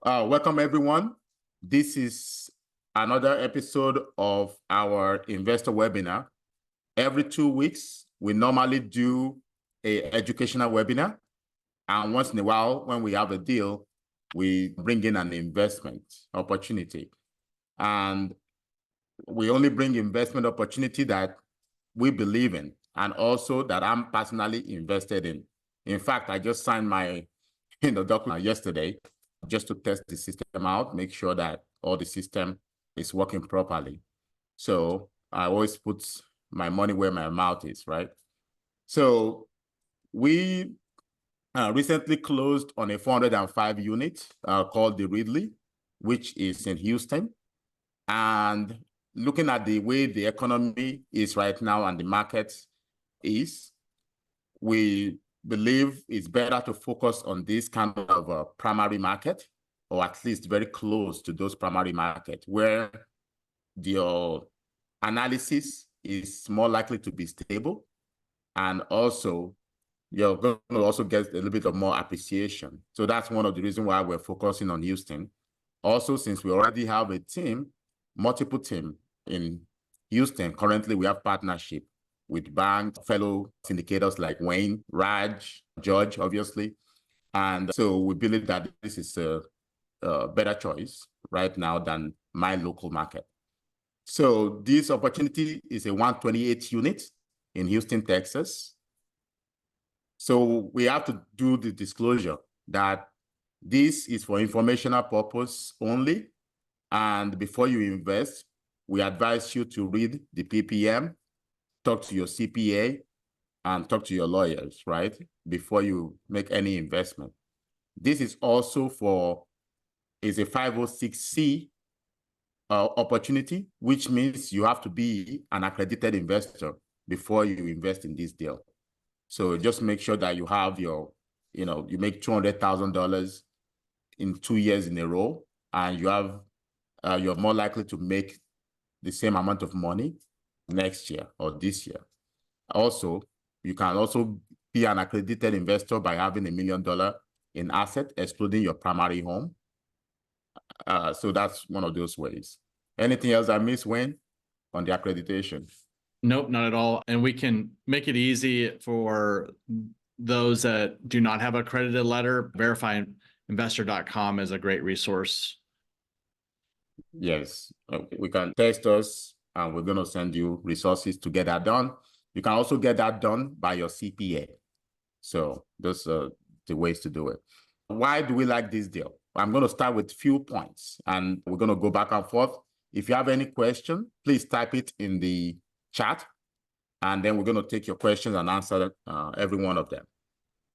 Welcome, everyone. This is another episode of our investor webinar. Every 2 weeks, we normally do an educational webinar. And once in a while, when we have a deal, we bring in an investment opportunity. And we only bring investment opportunity that we believe in and also that I'm personally invested in. In fact, I just signed my document yesterday just to test the system out, make sure that all the system is working properly. So I always put my money where my mouth is, right? So we recently closed on a 405 unit called the Ridley, which is in Houston. And looking at the way the economy is right now and the market is, we believe it's better to focus on this kind of a primary market, or at least very close to those primary markets where your analysis is more likely to be stable. And also, you're going to also get a little bit of more appreciation. So that's one of the reasons why we're focusing on Houston. Also, since we already have a team, multiple team in Houston, currently we have partnership with banks, fellow syndicators like Wayne, Raj, George, obviously. And so we believe that this is a better choice right now than my local market. So this opportunity is a 128 unit in Houston, Texas. So we have to do the disclosure that this is for informational purpose only. And before you invest, we advise you to read the PPM, talk to your CPA, and talk to your lawyers, right? Before you make any investment. This is also is a 506C opportunity, which means you have to be an accredited investor before you invest in this deal. So just make sure that you have you make $200,000 in 2 years in a row, and you're more likely to make the same amount of money next year or this year. Also, you can also be an accredited investor by having $1 million in asset, excluding your primary home. So that's one of those ways. Anything else I missed, Wayne, on the accreditation? Nope, not at all. And we can make it easy for those that do not have a accredited letter. Verifyinvestor.com is a great resource. Yes, we can test us, and we're going to send you resources to get that done. You can also get that done by your CPA. So those are the ways to do it. Why do we like this deal? I'm going to start with a few points, and we're going to go back and forth. If you have any question, please type it in the chat, and then we're going to take your questions and answer every one of them.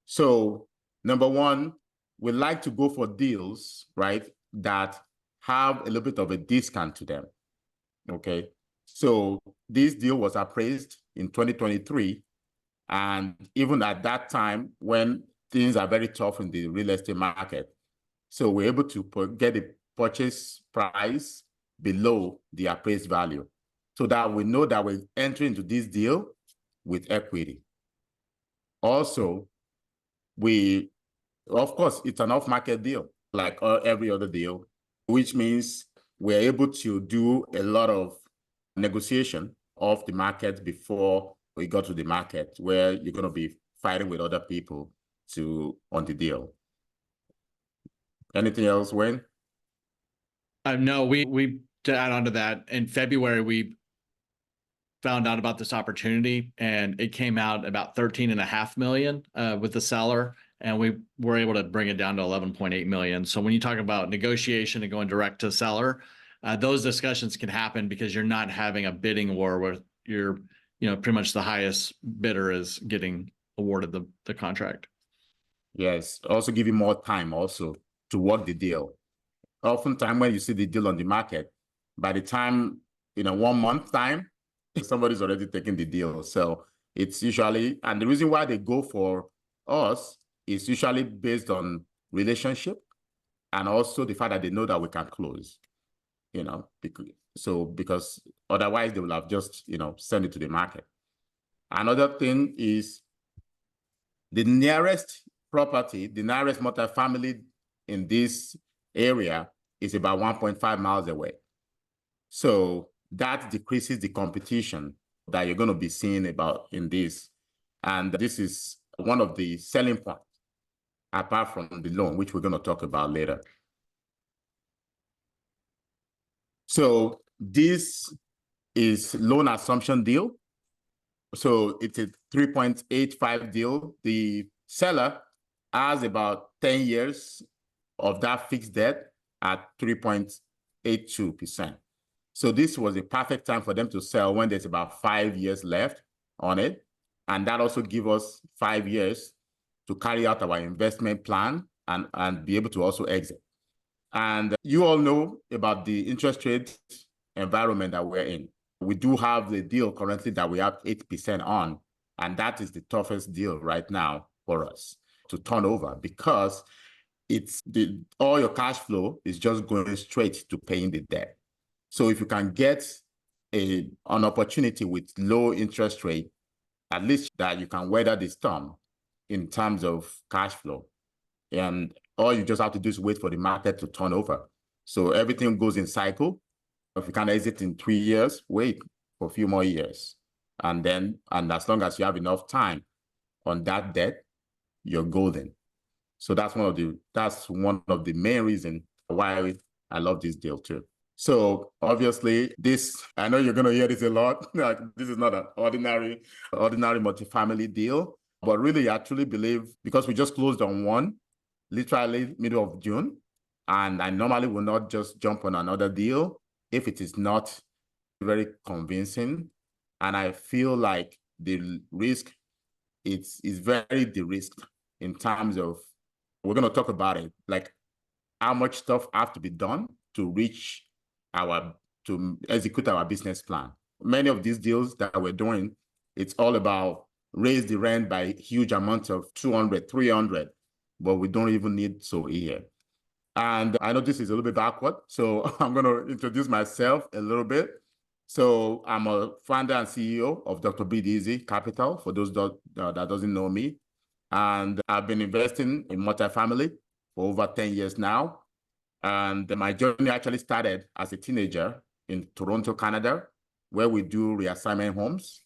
So number one, we like to go for deals, right, that have a little bit of a discount to them, okay? So this deal was appraised in 2023, and even at that time, when things are very tough in the real estate market, so we're able to get a purchase price below the appraised value, so that we know that we're entering into this deal with equity. Also, of course, it's an off-market deal, like every other deal, which means we're able to do a lot of negotiation off the market before we go to the market, where you're going to be fighting with other people on the deal. Anything else, Wayne? No, we to add on to that, in February, we found out about this opportunity, and it came out about 13.5 million with the seller, and we were able to bring it down to 11.8 million. So when you talk about negotiation and going direct to seller, those discussions can happen because you're not having a bidding war where you're, pretty much the highest bidder is getting awarded the contract. Yes, also give you more time also to work the deal. Oftentimes when you see the deal on the market, by the time, 1 month time, somebody's already taking the deal. So it's usually, and the reason why they go for us is usually based on relationship, and also the fact that they know that we can close, because otherwise they will have just, send it to the market. Another thing is the nearest property, the nearest multifamily in this area is about 1.5 miles away. So that decreases the competition that you're going to be seeing about in this. And this is one of the selling points, apart from the loan, which we're going to talk about later. So this is loan assumption deal. So it's a 3.85 deal. The seller has about 10 years of that fixed debt at 3.82%. So this was a perfect time for them to sell when there's about 5 years left on it. And that also gives us 5 years to carry out our investment plan and be able to also exit. And you all know about the interest rate environment that we're in. We do have the deal currently that we have 8% on, and that is the toughest deal right now for us to turn over because all your cash flow is just going straight to paying the debt. So if you can get an opportunity with low interest rate, at least that you can weather the storm in terms of cash flow. And all you just have to do is wait for the market to turn over. So everything goes in cycle. If you can exit in 3 years, wait for a few more years. And as long as you have enough time on that debt, you're golden. So that's one of the main reasons why I love this deal too. So obviously I know you're going to hear this a lot. Like, this is not an ordinary multifamily deal, but really I truly believe, because we just closed on one, literally middle of June, and I normally will not just jump on another deal if it is not very convincing. And I feel like the risk is very de-risked in terms of, we're going to talk about it, like how much stuff have to be done to execute our business plan. Many of these deals that we're doing, it's all about raise the rent by huge amounts of 200, 300, but we don't even need so here. And I know this is a little bit backward, so I'm going to introduce myself a little bit. So I'm a founder and CEO of Dr. BDZ Capital, for those that doesn't know me. And I've been investing in multifamily for over 10 years now. And my journey actually started as a teenager in Toronto, Canada, where we do reassignment homes.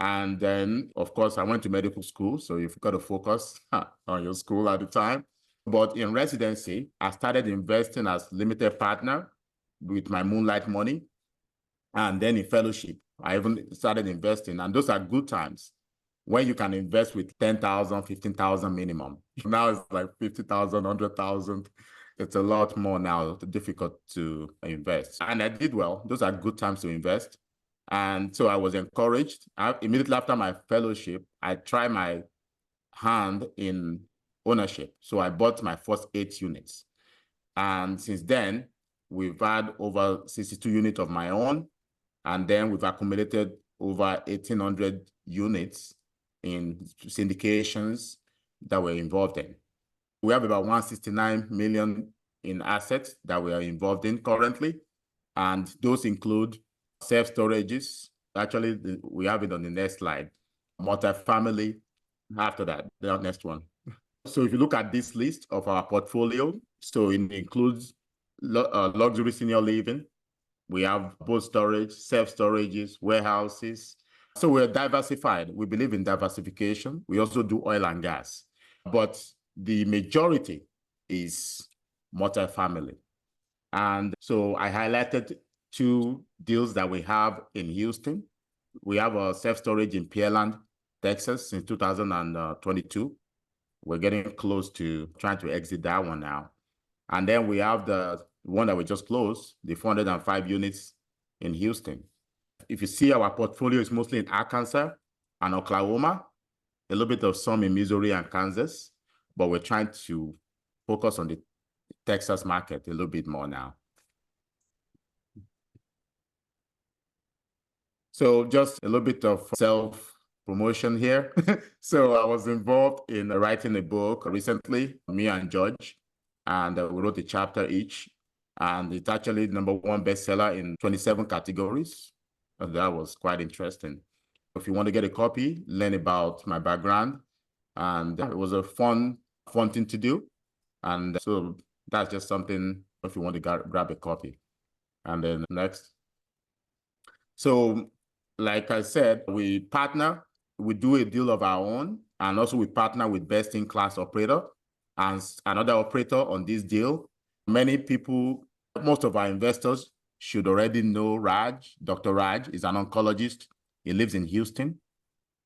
And then, of course, I went to medical school. So you've got to focus on your school at the time. But in residency, I started investing as limited partner with my moonlight money. And then in fellowship, I even started investing. And those are good times when you can invest with 10,000, 15,000 minimum. Now it's like 50,000, 100,000. It's a lot more now, difficult to invest. And I did well. Those are good times to invest. And so I was encouraged. Immediately after my fellowship, I tried my hand in ownership. So I bought my first 8 units. And since then, we've had over 62 units of my own. And then we've accumulated over 1,800 units in syndications that we're involved in. We have about 169 million in assets that we are involved in currently. And those include self-storages. Actually, we have it on the next slide. Multifamily, after that, the next one. So if you look at this list of our portfolio, so it includes luxury senior living. We have both storage, self-storages, warehouses. So we're diversified. We believe in diversification. We also do oil and gas. But the majority is multifamily. And so I highlighted 2 deals that we have in Houston. We have a self-storage in Pearland, Texas since 2022. We're getting close to trying to exit that one now. And then we have the one that we just closed, the 405 units in Houston. If you see, our portfolio is mostly in Arkansas and Oklahoma, a little bit of some in Missouri and Kansas, but we're trying to focus on the Texas market a little bit more now. So just a little bit of self-promotion here. So I was involved in writing a book recently, me and George, and we wrote a chapter each. And it's actually #1 bestseller in 27 categories. And that was quite interesting. If you want to get a copy, learn about my background. And it was a fun thing to do. And so That's just something if you want to grab a copy. And then next. So, like I said, we partner, we do a deal of our own, and also we partner with best-in-class operator and another operator on this deal. Many people, most of our investors should already know Raj. Dr. Raj is an oncologist. He lives in Houston,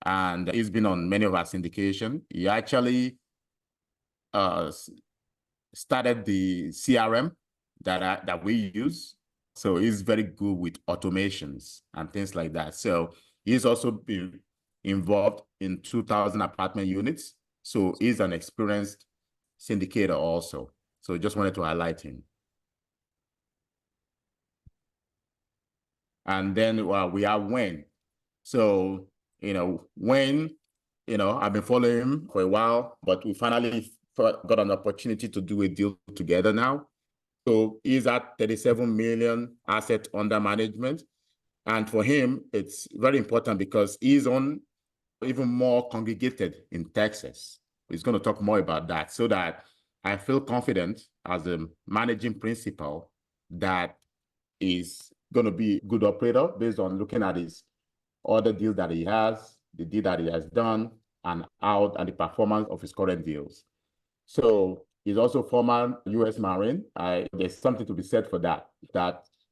and he's been on many of our syndication. He actually started the CRM that we use. So he's very good with automations and things like that. So he's also been involved in 2,000 apartment units. So he's an experienced syndicator also. So just wanted to highlight him. And then we have Wayne. So, Wayne, I've been following him for a while, but we finally got an opportunity to do a deal together now. So he's at 37 million asset under management. And for him, it's very important because he's on even more congregated in Texas. He's going to talk more about that so that I feel confident as a managing principal that is going to be a good operator based on looking at his other deals that he has, the deal that he has done, and the performance of his current deals. So he's also former U.S. Marine. There's something to be said for that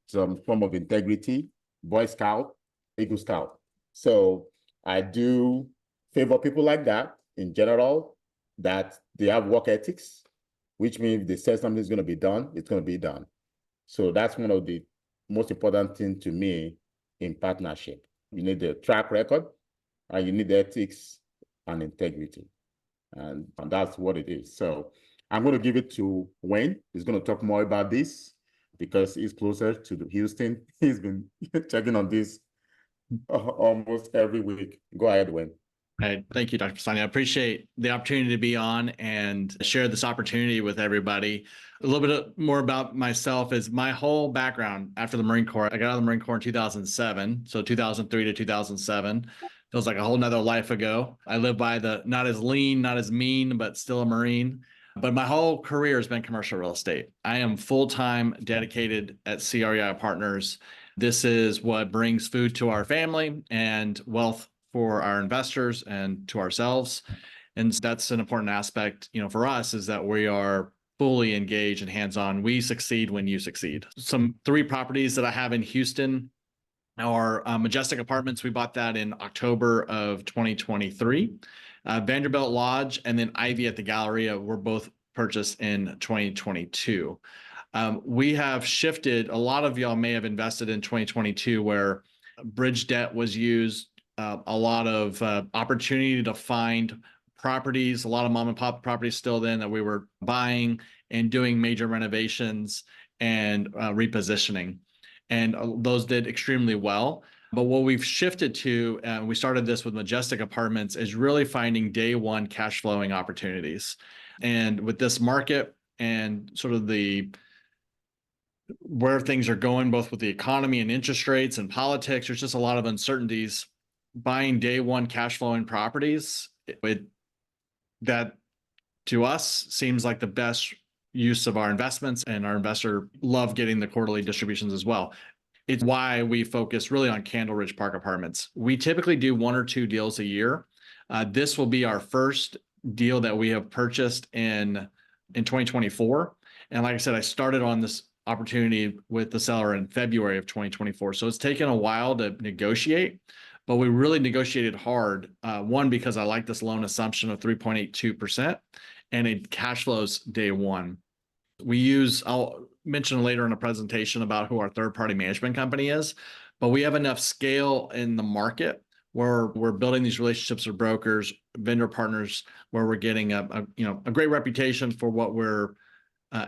some form of integrity, Boy Scout, Eagle Scout. So I do favor people like that in general, that they have work ethics, which means if they say something is going to be done, it's going to be done. So that's one of the most important things to me in partnership. You need the track record, and you need ethics and integrity. And that's what it is. So I'm going to give it to Wayne. He's going to talk more about this because he's closer to Houston. He's been checking on this almost every week. Go ahead, Wayne. Hey, thank you, Dr. Fasanya. I appreciate the opportunity to be on and share this opportunity with everybody. A little bit more about myself is my whole background after the Marine Corps. I got out of the Marine Corps in 2007, so 2003 to 2007. Feels like a whole nother life ago. I live by the not as lean, not as mean, but still a Marine. But my whole career has been commercial real estate. I am full-time dedicated at CREI Partners. This is what brings food to our family and wealth for our investors and to ourselves. And that's an important aspect, for us, is that we are fully engaged and hands-on. We succeed when you succeed. Some 3 properties that I have in Houston are Majestic Apartments. We bought that in October of 2023. Vanderbilt Lodge and then Ivy at the Galleria were both purchased in 2022. We have shifted. A lot of y'all may have invested in 2022 where bridge debt was used, a lot of opportunity to find properties, a lot of mom and pop properties still then that we were buying and doing major renovations and repositioning. And those did extremely well. But what we've shifted to, we started this with Majestic Apartments, is really finding day one cash flowing opportunities. And with this market and sort of where things are going, both with the economy and interest rates and politics, there's just a lot of uncertainties. Buying day one cash flowing properties, that to us seems like the best use of our investments, and our investor love getting the quarterly distributions as well. It's why we focus really on Candleridge Park Apartments. We typically do 1 or 2 deals a year. This will be our first deal that we have purchased in 2024. And like I said, I started on this opportunity with the seller in February of 2024. So it's taken a while to negotiate, but we really negotiated hard. One, because I like this loan assumption of 3.82%, and it cash flows day one. I'll mention later in a presentation about who our third-party management company is, but we have enough scale in the market where we're building these relationships with brokers, vendor partners, where we're getting a great reputation for what we're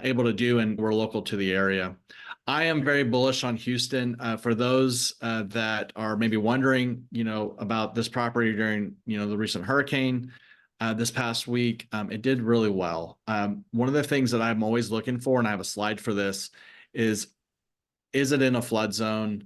able to do, and we're local to the area. I am very bullish on Houston. For those that are maybe wondering, about this property during, the recent hurricane this past week, it did really well. One of the things that I'm always looking for, and I have a slide for this, is it in a flood zone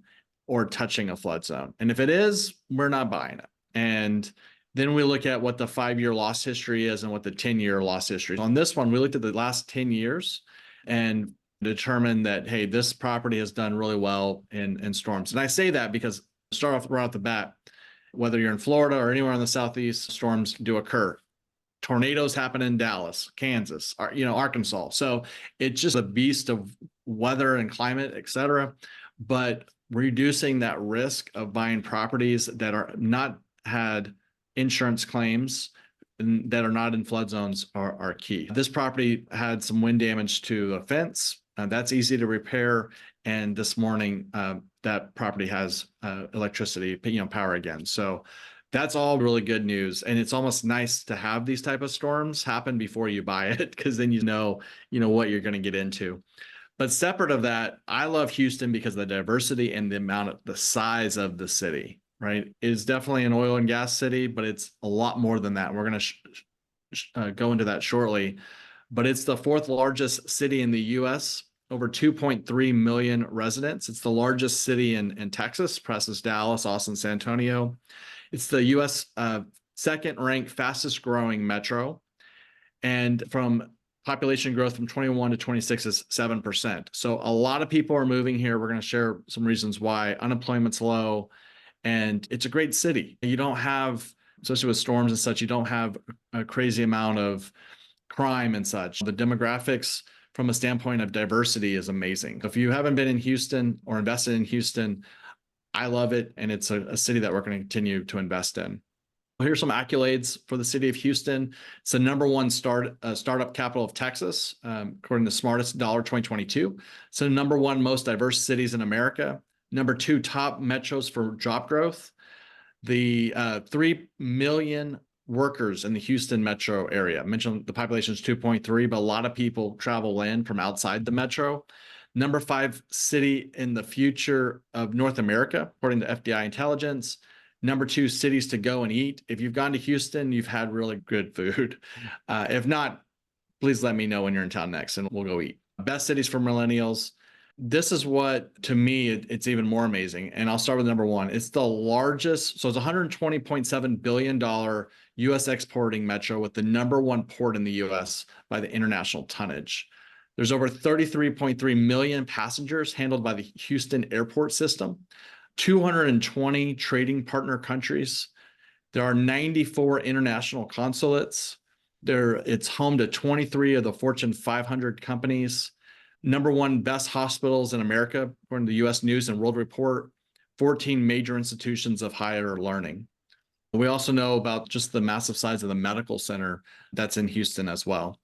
or touching a flood zone? And if it is, we're not buying it. And then we look at what the 5-year loss history is and what the 10-year loss history is. On this one, we looked at the last 10 years, and determine that, hey, this property has done really well in storms. And I say that because start off right off the bat, whether you're in Florida or anywhere in the Southeast, storms do occur. Tornadoes happen in Dallas, Kansas, Arkansas. So it's just a beast of weather and climate, et cetera. But reducing that risk of buying properties that are not had insurance claims and that are not in flood zones are key. This property had some wind damage to the fence. That's easy to repair. And this morning, that property has electricity, power again. So that's all really good news. And it's almost nice to have these type of storms happen before you buy it, because then you know what you're going to get into. But separate of that, I love Houston because of the diversity and the size of the city, right? It is definitely an oil and gas city, but it's a lot more than that. We're going to go into that shortly. But it's the fourth largest city in the U.S., over 2.3 million residents. It's the largest city in Texas, passes Dallas, Austin, San Antonio. It's the U.S. Second ranked fastest growing metro. And from population growth from 21 to 26 is 7%. So a lot of people are moving here. We're going to share some reasons why. Unemployment's low, and it's a great city. You don't have, especially with storms and such, you don't have a crazy amount of crime and such. The demographics from a standpoint of diversity is amazing. If you haven't been in Houston or invested in Houston, I love it. And it's a city that we're going to continue to invest in. Here's some accolades for the city of Houston. It's the number one startup capital of Texas, according to Smartest Dollar 2022. It's the number one most diverse cities in America. Number two top metros for job growth. The 3 million workers in the Houston metro area. I mentioned the population is 2.3, but a lot of people travel in from outside the metro. Number 5 city in the future of North America, according to FDI Intelligence. Number 2 cities to go and eat. If you've gone to Houston, you've had really good food. If not, please let me know when you're in town next and we'll go eat. Best cities for millennials. This is what, to me, it's even more amazing. And I'll start with number 1. It's the largest. So it's $120.7 billion U.S. exporting metro with the number 1 port in the U.S. by the international tonnage. There's over 33.3 million passengers handled by the Houston airport system. 220 trading partner countries. There are 94 international consulates. It's home to 23 of the Fortune 500 companies. Number 1 best hospitals in America, according to the U.S. News and World Report. 14 major institutions of higher learning. We also know about just the massive size of the medical center that's in Houston as well.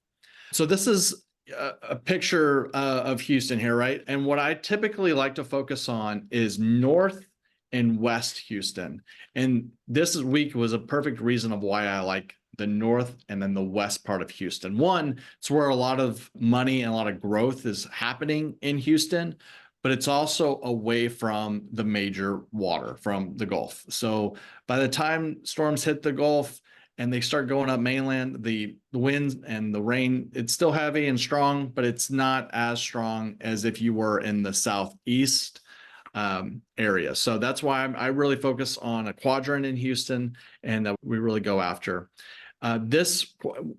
So this is a picture of Houston here, right? And what I typically like to focus on is North and West Houston. And this week was a perfect reason of why I like the North and then the West part of Houston. One, it's where a lot of money and a lot of growth is happening in Houston, but it's also away from the major water from the Gulf. So by the time storms hit the Gulf, and they start going up mainland, the winds and the rain, it's still heavy and strong, but it's not as strong as if you were in the southeast area. So that's why I really focus on a quadrant in Houston, and that we really go after. This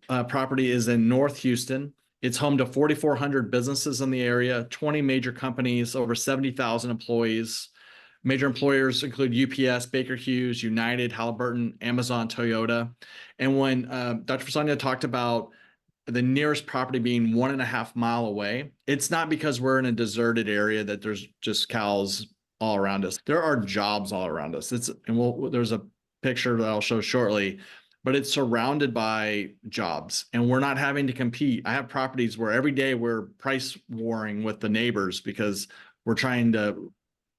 property is in North Houston. It's home to 4,400 businesses in the area, 20 major companies, over 70,000 employees. Major employers include UPS, Baker Hughes, United, Halliburton, Amazon, Toyota. And when Dr. Fasanya talked about the nearest property being 1.5 miles away, it's not because we're in a deserted area that there's just cows all around us. There are jobs all around us. There's a picture that I'll show shortly, but it's surrounded by jobs, and we're not having to compete. I have properties where every day we're price warring with the neighbors because we're trying to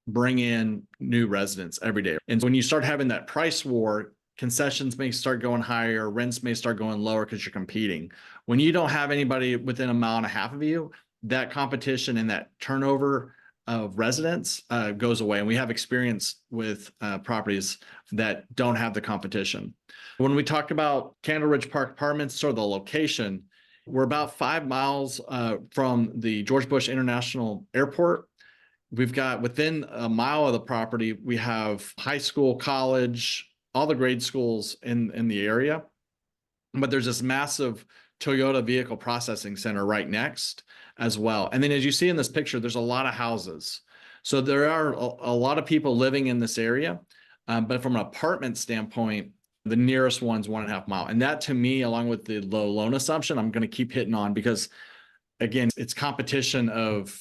bring in new residents every day. And when you start having that price war, concessions may start going higher, rents may start going lower because you're competing. When you don't have anybody within 1.5 miles of you, that competition and that turnover of residents goes away. And we have experience with properties that don't have the competition. When we talk about Candleridge Park Apartments or the location, we're about 5 miles from the George Bush International Airport. We've got within 1 mile of the property, we have high school, college, all the grade schools in the area. But there's this massive Toyota Vehicle Processing Center right next as well. And then as you see in this picture, there's a lot of houses. So there are a lot of people living in this area. But from an apartment standpoint, the nearest one's 1.5 miles. And that to me, along with the low loan assumption, I'm going to keep hitting on because again, it's competition of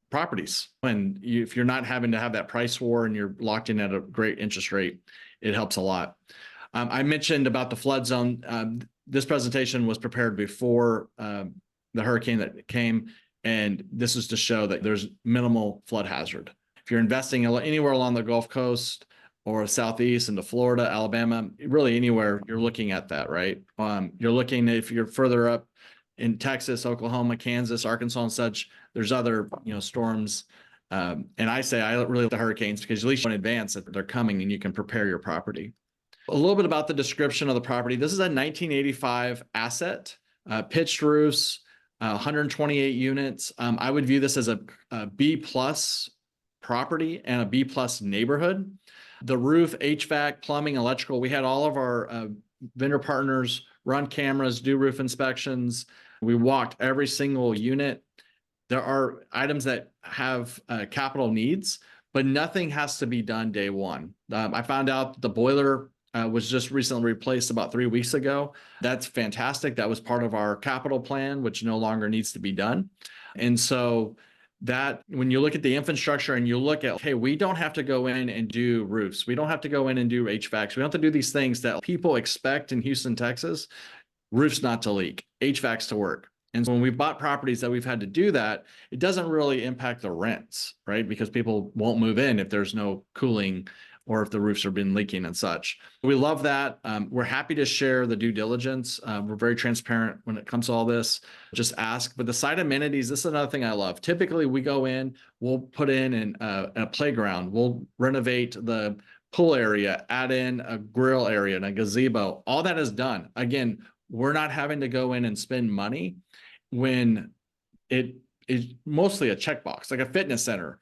properties. And if you're not having to have that price war and you're locked in at a great interest rate, it helps a lot. I mentioned about the flood zone. This presentation was prepared before the hurricane that came, and this is to show that there's minimal flood hazard. If you're investing anywhere along the Gulf Coast or Southeast into Florida, Alabama, really anywhere, you're looking at that, right? You're looking, if you're further up in Texas, Oklahoma, Kansas, Arkansas, and such, there's other storms. And I really like the hurricanes because at least in advance that they're coming and you can prepare your property. A little bit about the description of the property. This is a 1985 asset, pitched roofs, 128 units. I would view this as a B plus property and a B plus neighborhood. The roof, HVAC, plumbing, electrical, we had all of our vendor partners run cameras, do roof inspections. We walked every single unit. There are items that have capital needs, but nothing has to be done day one. I found out the boiler was just recently replaced about 3 weeks ago. That's fantastic. That was part of our capital plan, which no longer needs to be done. And so that when you look at the infrastructure and you look at, hey, we don't have to go in and do roofs. We don't have to go in and do HVACs. We don't have to do these things that people expect in Houston, Texas. Roofs not to leak, HVACs to work. And so when we bought properties that we've had to do that, it doesn't really impact the rents, right? Because people won't move in if there's no cooling or if the roofs have been leaking and such. We love that. We're happy to share the due diligence. We're very transparent when it comes to all this. Just ask. But the site amenities, this is another thing I love. Typically, we go in, we'll put in a playground. We'll renovate the pool area, add in a grill area and a gazebo. All that is done. Again, we're not having to go in and spend money when it is mostly a checkbox, like a fitness center.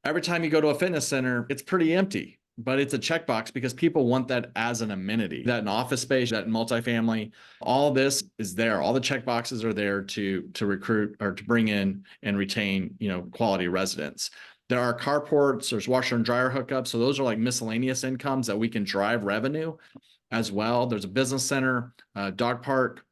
Every time you go to a fitness center, it's pretty empty, but it's a checkbox because people want that as an amenity. That in office space, that in multifamily, all this is there. All the checkboxes are there to recruit or to bring in and retain, quality residents. There are carports, there's washer and dryer hookups. So those are like miscellaneous incomes that we can drive revenue as well. There's a business center, dog park,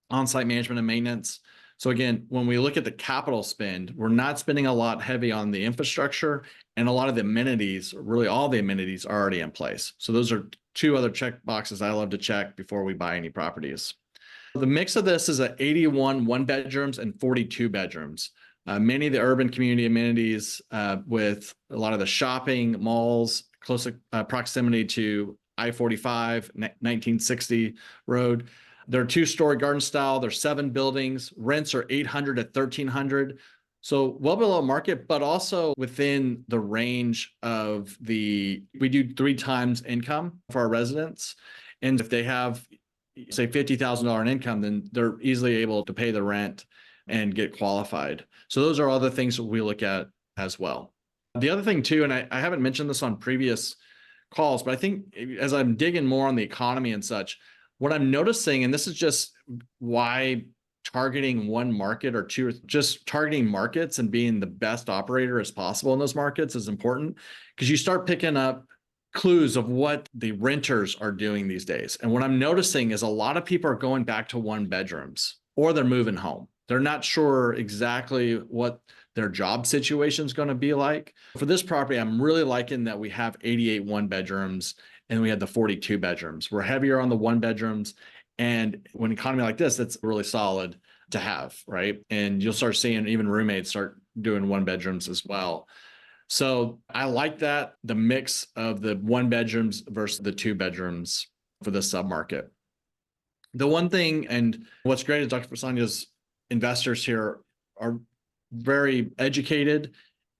on-site management and maintenance. So again, when we look at the capital spend, we're not spending a lot heavy on the infrastructure, and a lot of the amenities, really all the amenities are already in place. So those are two other check boxes I love to check before we buy any properties. The mix of this is 81 one-bedrooms and 42 bedrooms. Many of the urban community amenities with a lot of the shopping, malls, close proximity to I-45, 1960 road. They're 2-story garden style. There's 7 buildings. Rents are $800 to $1,300. So well below market, but also within the range of we do 3 times income for our residents. And if they have, say, $50,000 in income, then they're easily able to pay the rent and get qualified. So those are other things that we look at as well. The other thing too, and I haven't mentioned this on previous calls, but I think as I'm digging more on the economy and such, what I'm noticing, and this is just why targeting one market or two, or just targeting markets and being the best operator as possible in those markets is important, because you start picking up clues of what the renters are doing these days. And what I'm noticing is a lot of people are going back to 1 bedrooms or they're moving home. They're not sure exactly what their job situation is going to be like. For this property, I'm really liking that we have 88 1 bedrooms and we had the 42 bedrooms. We're heavier on the 1 bedrooms. And when economy like this, that's really solid to have, right? And you'll start seeing even roommates start doing 1 bedrooms as well. So I like that, the mix of the 1 bedrooms versus the 2 bedrooms for this submarket. The one thing, and what's great is Dr. Fasanya's investors here are very educated,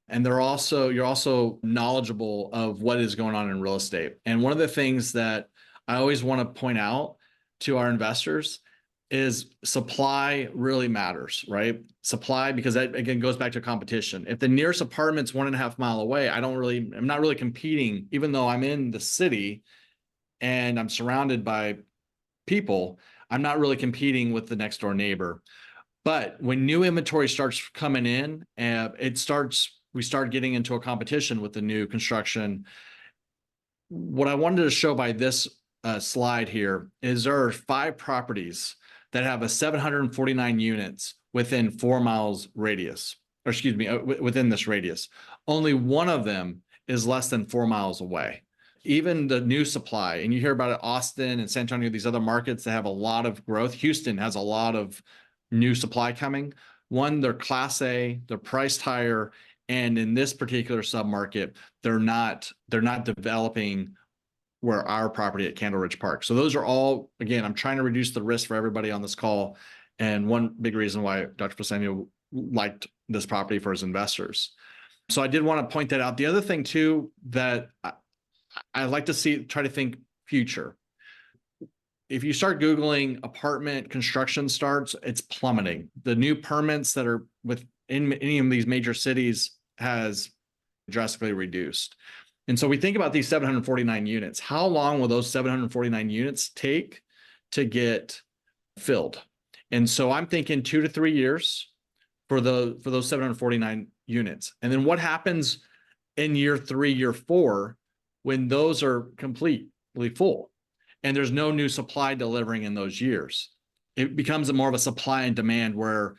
and you're also knowledgeable of what is going on in real estate. And one of the things that I always want to point out to our investors is supply really matters, right? Supply, because that again goes back to competition. If the nearest apartment's 1.5 miles away, I'm not really competing, even though I'm in the city and I'm surrounded by people, I'm not really competing with the next door neighbor. But when new inventory starts coming in, we start getting into a competition with the new construction. What I wanted to show by this slide here is there are 5 properties that have a 749 units within 4 miles radius, or excuse me, within this radius. Only one of them is less than 4 miles away. Even the new supply, and you hear about it, Austin and San Antonio, these other markets that have a lot of growth. Houston has a lot of new supply coming. One, they're Class A, they're priced higher, and in this particular submarket, they're not developing where our property at Candleridge Park. So those are all, again, I'm trying to reduce the risk for everybody on this call. And one big reason why Dr. Fasanya liked this property for his investors. So I did want to point that out. The other thing too, that I like to try to think future. If you start Googling apartment construction starts, it's plummeting. The new permits that are within any of these major cities has drastically reduced. And so we think about these 749 units. How long will those 749 units take to get filled? And so I'm thinking 2 to 3 years for those 749 units. And then what happens in year 3, year 4, when those are completely full and there's no new supply delivering in those years? It becomes more of a supply and demand, where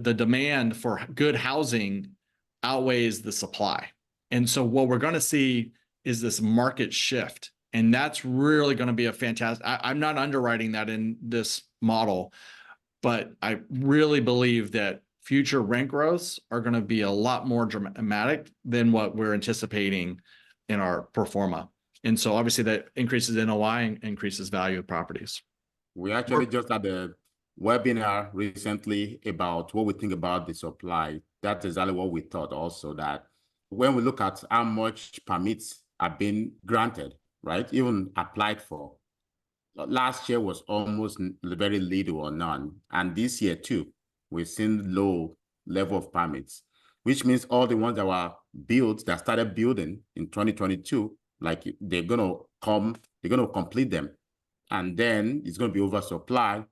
the demand for good housing outweighs the supply. And so what we're going to see is this market shift. And that's really going to be a fantastic, I'm not underwriting that in this model, but I really believe that future rent growths are going to be a lot more dramatic than what we're anticipating in our pro forma. And so obviously that increases NOI and increases value of properties. We actually just had a webinar recently about what we think about the supply. That's exactly what we thought also, that when we look at how much permits are being granted, right, even applied for, last year was almost very little or none. And this year too, we've seen low level of permits, which means all the ones that were built, that started building in 2022, like they're going to complete them. And then it's going to be oversupply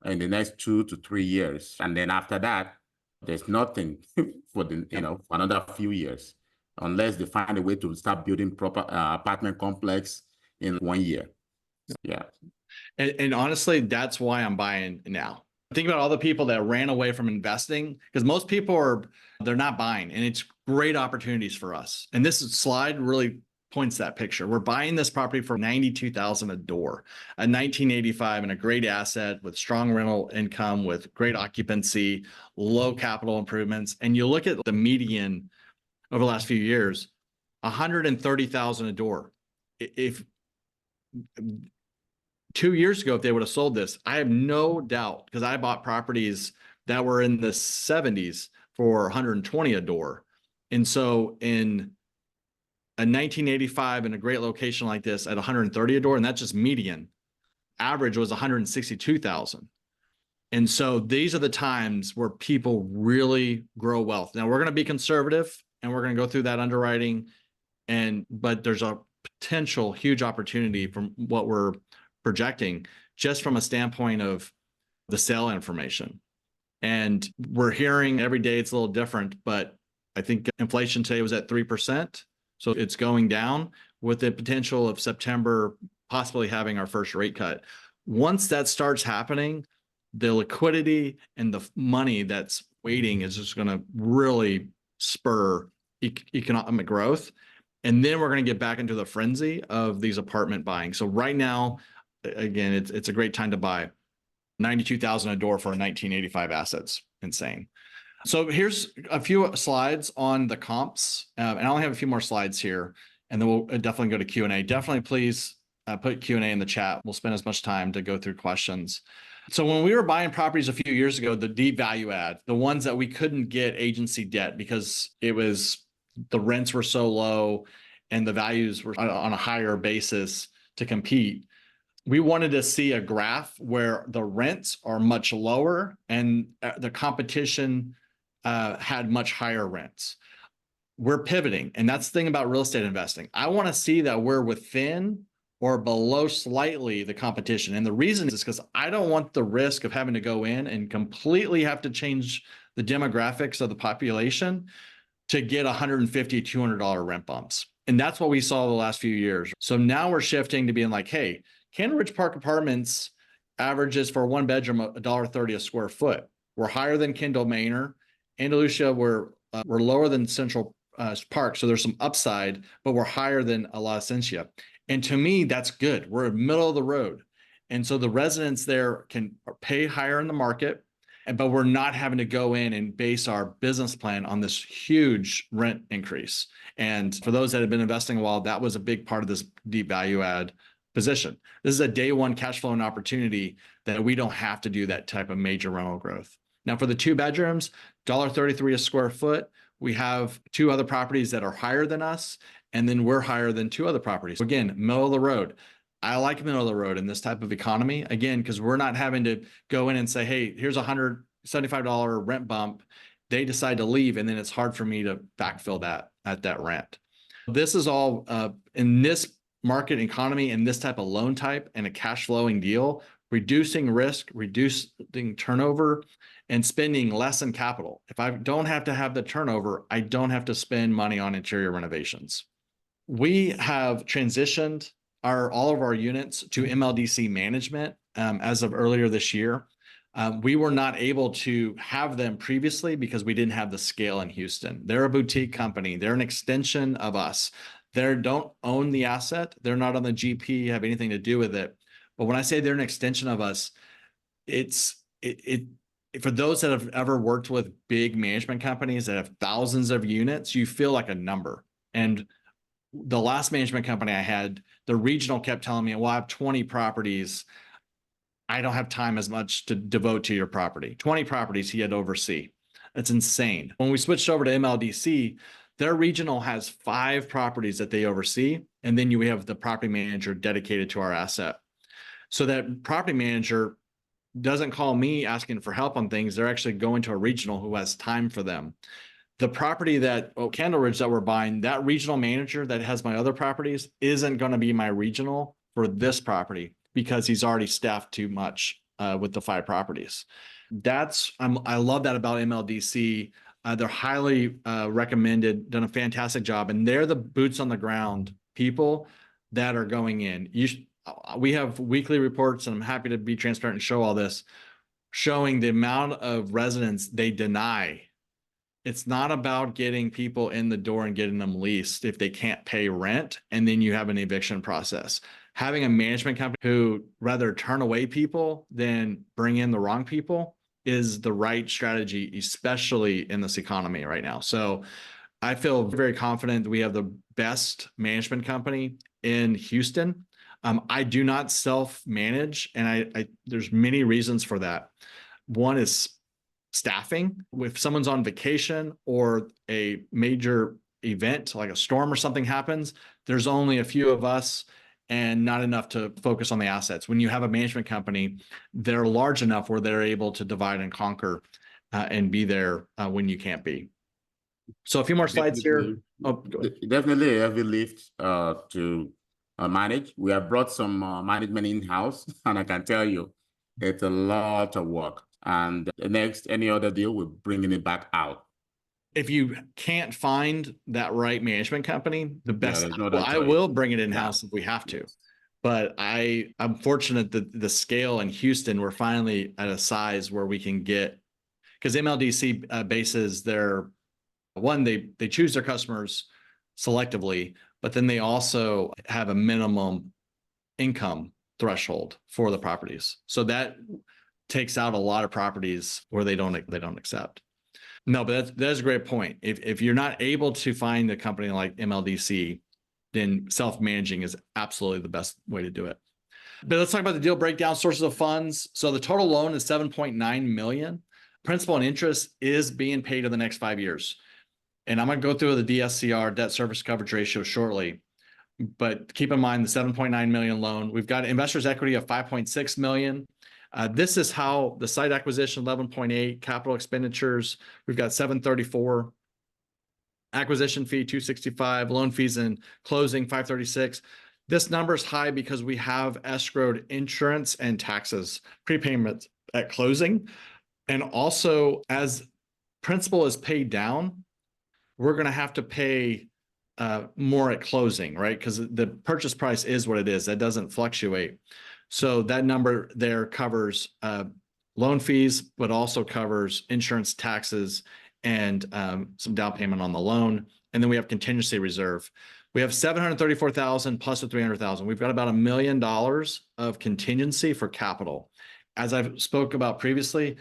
in the next 2 to 3 years. And then after that, there's nothing for for another few years, unless they find a way to start building proper apartment complex in 1 year. Yeah. And honestly, that's why I'm buying now. Think about all the people that ran away from investing, because most people they're not buying, and it's great opportunities for us. And this slide really points that picture. We're buying this property for $92,000 a door, a 1985, and a great asset with strong rental income, with great occupancy, low capital improvements. And you look at the median over the last few years, $130,000 a door. If 2 years ago, if they would have sold this, I have no doubt, because I bought properties that were in the 70s for 120 a door. And so in a 1985 in a great location like this at 130 a door, and that's just median, average was 162,000. And so these are the times where people really grow wealth. Now we're going to be conservative and we're going to go through that underwriting, but there's a potential huge opportunity from what we're projecting, just from a standpoint of the sale information. And we're hearing every day it's a little different, but I think inflation today was at 3%. So it's going down, with the potential of September possibly having our first rate cut. Once that starts happening, the liquidity and the money that's waiting is just going to really spur economic growth. And then we're going to get back into the frenzy of these apartment buying. So right now, again, it's a great time to buy. 92,000 a door for a 1985 assets. Insane. So here's a few slides on the comps, and I only have a few more slides here, and then we'll definitely go to Q&A. Definitely please put Q&A in the chat. We'll spend as much time to go through questions. So when we were buying properties a few years ago, the deep value add, the ones that we couldn't get agency debt because the rents were so low and the values were on a higher basis to compete, we wanted to see a graph where the rents are much lower and the competition had much higher rents. We're pivoting, and that's the thing about real estate investing. I want to see that we're within or below slightly the competition. And the reason is because I don't want the risk of having to go in and completely have to change the demographics of the population to get $150, $200 rent bumps. And that's what we saw the last few years. So now we're shifting to being like, hey, Candleridge Park Apartments averages for one bedroom $1.30 a square foot. We're higher than Kendall Manor. Andalusia, we're lower than Central Park. So there's some upside, but we're higher than La Essentia. And to me, that's good. We're in the middle of the road. And so the residents there can pay higher in the market, but we're not having to go in and base our business plan on this huge rent increase. And for those that have been investing a while, that was a big part of this deep value add position. This is a day one cash flow and opportunity that we don't have to do that type of major rental growth. Now for the 2 bedrooms, $1.33 a square foot. We have 2 other properties that are higher than us, and then we're higher than 2 other properties. Again, middle of the road. I like middle of the road in this type of economy, again, because we're not having to go in and say, hey, here's a $175 rent bump. They decide to leave, and then it's hard for me to backfill that at that rent. This is all in this market economy and this type of loan type and a cash flowing deal, reducing risk, reducing turnover, and spending less in capital. If I don't have to have the turnover, I don't have to spend money on interior renovations. We have transitioned all of our units to MLDC management as of earlier this year. We were not able to have them previously because we didn't have the scale in Houston. They're a boutique company. They're an extension of us. They don't own the asset. They're not on the GP, have anything to do with it. But when I say they're an extension of us, for those that have ever worked with big management companies that have thousands of units, you feel like a number. And the last management company I had, the regional kept telling me, well, I have 20 properties. I don't have time as much to devote to your property. 20 properties he had to oversee. That's insane. When we switched over to MLDC, their regional has 5 properties that they oversee. And then you have the property manager dedicated to our asset. So that property manager doesn't call me asking for help on things. They're actually going to a regional who has time for them. The property that Candleridge that we're buying, that regional manager that has my other properties isn't going to be my regional for this property because he's already staffed too much with the 5 properties. I love that about MLDC. They're highly recommended, done a fantastic job, and they're the boots on the ground people that are going in. We have weekly reports, and I'm happy to be transparent and show all this, showing the amount of residents they deny. It's not about getting people in the door and getting them leased if they can't pay rent, and then you have an eviction process. Having a management company who rather turn away people than bring in the wrong people is the right strategy, especially in this economy right now. So I feel very confident that we have the best management company in Houston. I do not self-manage, and there's many reasons for that. One is staffing. If someone's on vacation or a major event like a storm or something happens, there's only a few of us and not enough to focus on the assets. When you have a management company, they're large enough where they're able to divide and conquer and be there when you can't be. So a few more slides here. Definitely a heavy lift to manage. We have brought some management in-house, and I can tell you, it's a lot of work. And the next, any other deal, we're bringing it back out. If you can't find that right management company, the best, I will bring it in-house if we have to. But I'm fortunate that the scale in Houston, we're finally at a size where we can get, because MLDC bases they choose their customers selectively, but then they also have a minimum income threshold for the properties. So that takes out a lot of properties where they don't accept. No, but that's a great point. If you're not able to find a company like MLDC, then self-managing is absolutely the best way to do it. But let's talk about the deal breakdown, sources of funds. So the total loan is $7.9 million. Principal and interest is being paid in the next 5 years. And I'm going to go through the DSCR, debt service coverage ratio, shortly. But keep in mind the $7.9 million loan. We've got investors' equity of $5.6 million. This is how the site acquisition, 11.8, capital expenditures, we've got 734, acquisition fee, 265, loan fees and closing, 536. This number is high because we have escrowed insurance and taxes, prepayments at closing. And also, as principal is paid down, we're going to have to pay more at closing, right? Because the purchase price is what it is. That doesn't fluctuate. So that number there covers loan fees, but also covers insurance, taxes, and some down payment on the loan. And then we have contingency reserve. We have 734,000 plus the 300,000. We've got about $1 million of contingency for capital. As I've spoke about previously,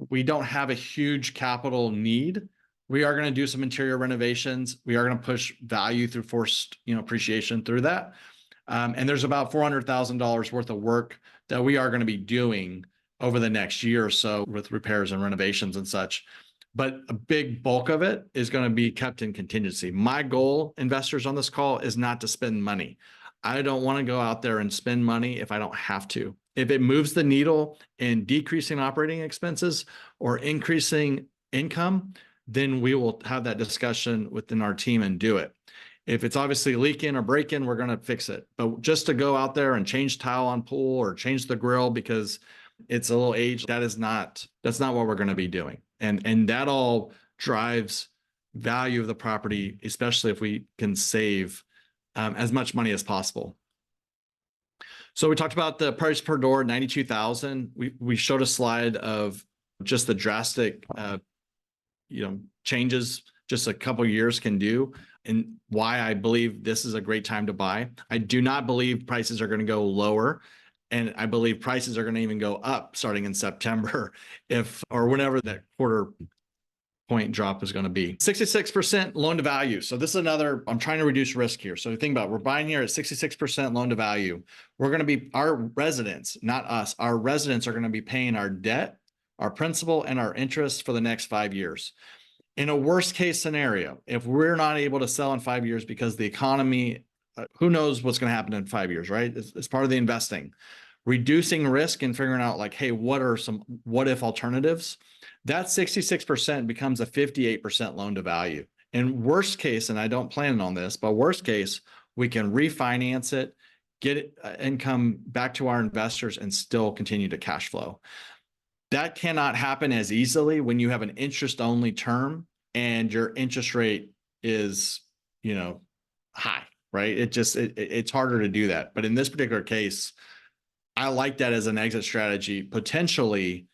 we don't have a huge capital need. We are going to do some interior renovations. We are going to push value through forced, appreciation through that. And there's about $400,000 worth of work that we are going to be doing over the next year or so with repairs and renovations and such. But a big bulk of it is going to be kept in contingency. My goal, investors on this call, is not to spend money. I don't want to go out there and spend money if I don't have to. If it moves the needle in decreasing operating expenses or increasing income, then we will have that discussion within our team and do it. If it's obviously leaking or breaking, we're going to fix it. But just to go out there and change tile on pool or change the grill because it's a little aged, that's not what we're going to be doing. And that all drives value of the property, especially if we can save as much money as possible. So we talked about the price per door, 92,000. We showed a slide of just the drastic, changes just a couple years can do, and why I believe this is a great time to buy. I do not believe prices are going to go lower, and I believe prices are going to even go up starting in September, or whenever that quarter point drop is going to be. 66% loan to value. So this is another, I'm trying to reduce risk here. So think about it, we're buying here at 66% loan to value. We're going to be, our residents, not us, our residents are going to be paying our debt, our principal, and our interest for the next 5 years. In a worst case scenario, if we're not able to sell in 5 years because the economy, who knows what's going to happen in 5 years, right? It's part of the investing. Reducing risk and figuring out like, hey, what are some what if alternatives? That 66% becomes a 58% loan to value. In worst case, and I don't plan on this, but worst case, we can refinance it, get income back to our investors, and still continue to cash flow. That cannot happen as easily when you have an interest-only term and your interest rate is, high, right? It's harder to do that. But in this particular case, I like that as an exit strategy, potentially,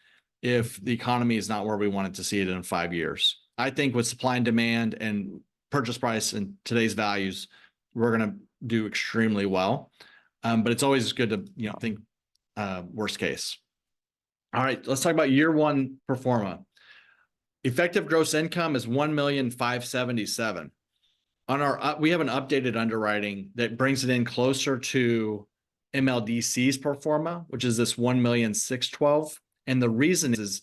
if the economy is not where we wanted to see it in 5 years. I think with supply and demand and purchase price and today's values, we're going to do extremely well. But it's always good to, think worst case. All right, let's talk about year one pro forma. Effective gross income is $1,577,000. We have an updated underwriting that brings it in closer to MLDC's pro forma, which is this $1,612,000. And the reason is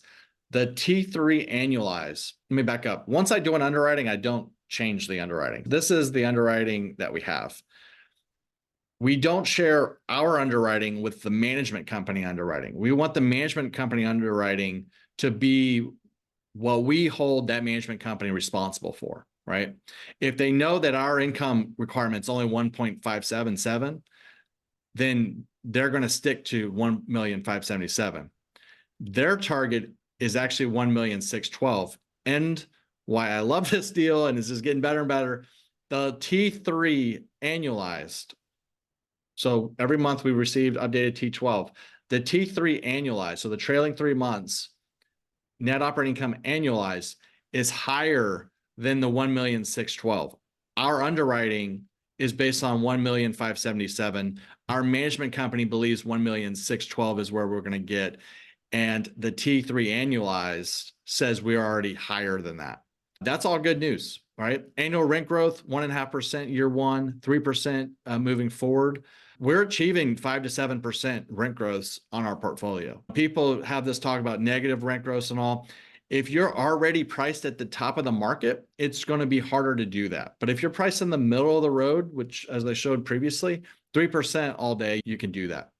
the T3 annualized. Let me back up. Once I do an underwriting, I don't change the underwriting. This is the underwriting that we have. We don't share our underwriting with the management company underwriting. We want the management company underwriting to be what we hold that management company responsible for, right? If they know that our income requirement is only 1.577, then they're going to stick to 1,577,000. Their target is actually 1,612,000. And why I love this deal, and this is getting better and better, the T3 annualized. So every month we received updated T12. The T3 annualized, so the trailing 3 months, net operating income annualized is higher than the 1,612,000. Our underwriting is based on 1,577,000. Our management company believes 1,612,000 is where we're going to get. And the T3 annualized says we are already higher than that. That's all good news, right? Annual rent growth, 1.5% year one, 3% moving forward. We're achieving 5 to 7% rent growths on our portfolio. People have this talk about negative rent growth and all. If you're already priced at the top of the market, it's going to be harder to do that. But if you're priced in the middle of the road, which as I showed previously, 3% all day, you can do that.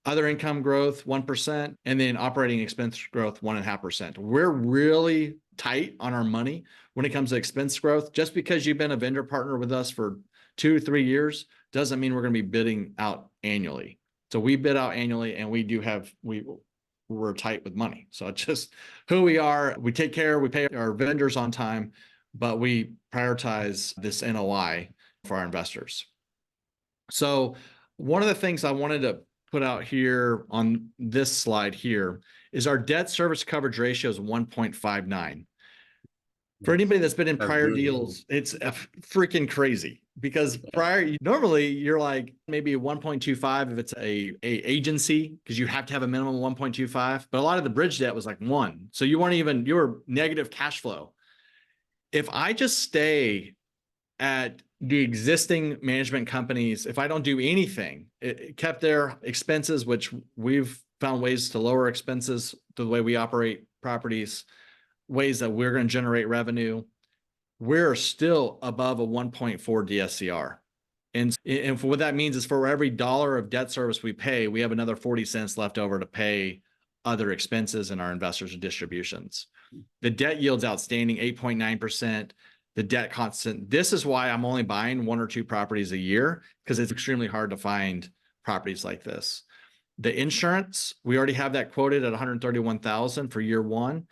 Other income growth, 1%, and then operating expense growth, 1.5%. We're really tight on our money when it comes to expense growth. Just because you've been a vendor partner with us for 2 or 3 years doesn't mean we're going to be bidding out annually. So we bid out annually, and we're tight with money. So it's just who we are. We take care, we pay our vendors on time, but we prioritize this NOI for our investors. So one of the things I wanted to put out here on this slide here is our debt service coverage ratio is 1.59. For anybody that's been in prior deals, it's freaking crazy, because normally you're like maybe 1.25 if it's a agency, because you have to have a minimum of 1.25, but a lot of the bridge debt was like 1. So you were negative cash flow. If I just stay at the existing management companies, if I don't do anything, it kept their expenses, which we've found ways to lower expenses the way we operate properties, ways that we're going to generate revenue, we're still above a 1.4 DSCR. And for what that means is for every dollar of debt service we pay, we have another 40 cents left over to pay other expenses and our investors' distributions. The debt yield's outstanding, 8.9%. The debt constant. This is why I'm only buying 1 or 2 properties a year, because it's extremely hard to find properties like this. The insurance, we already have that quoted at $131,000 for year 1.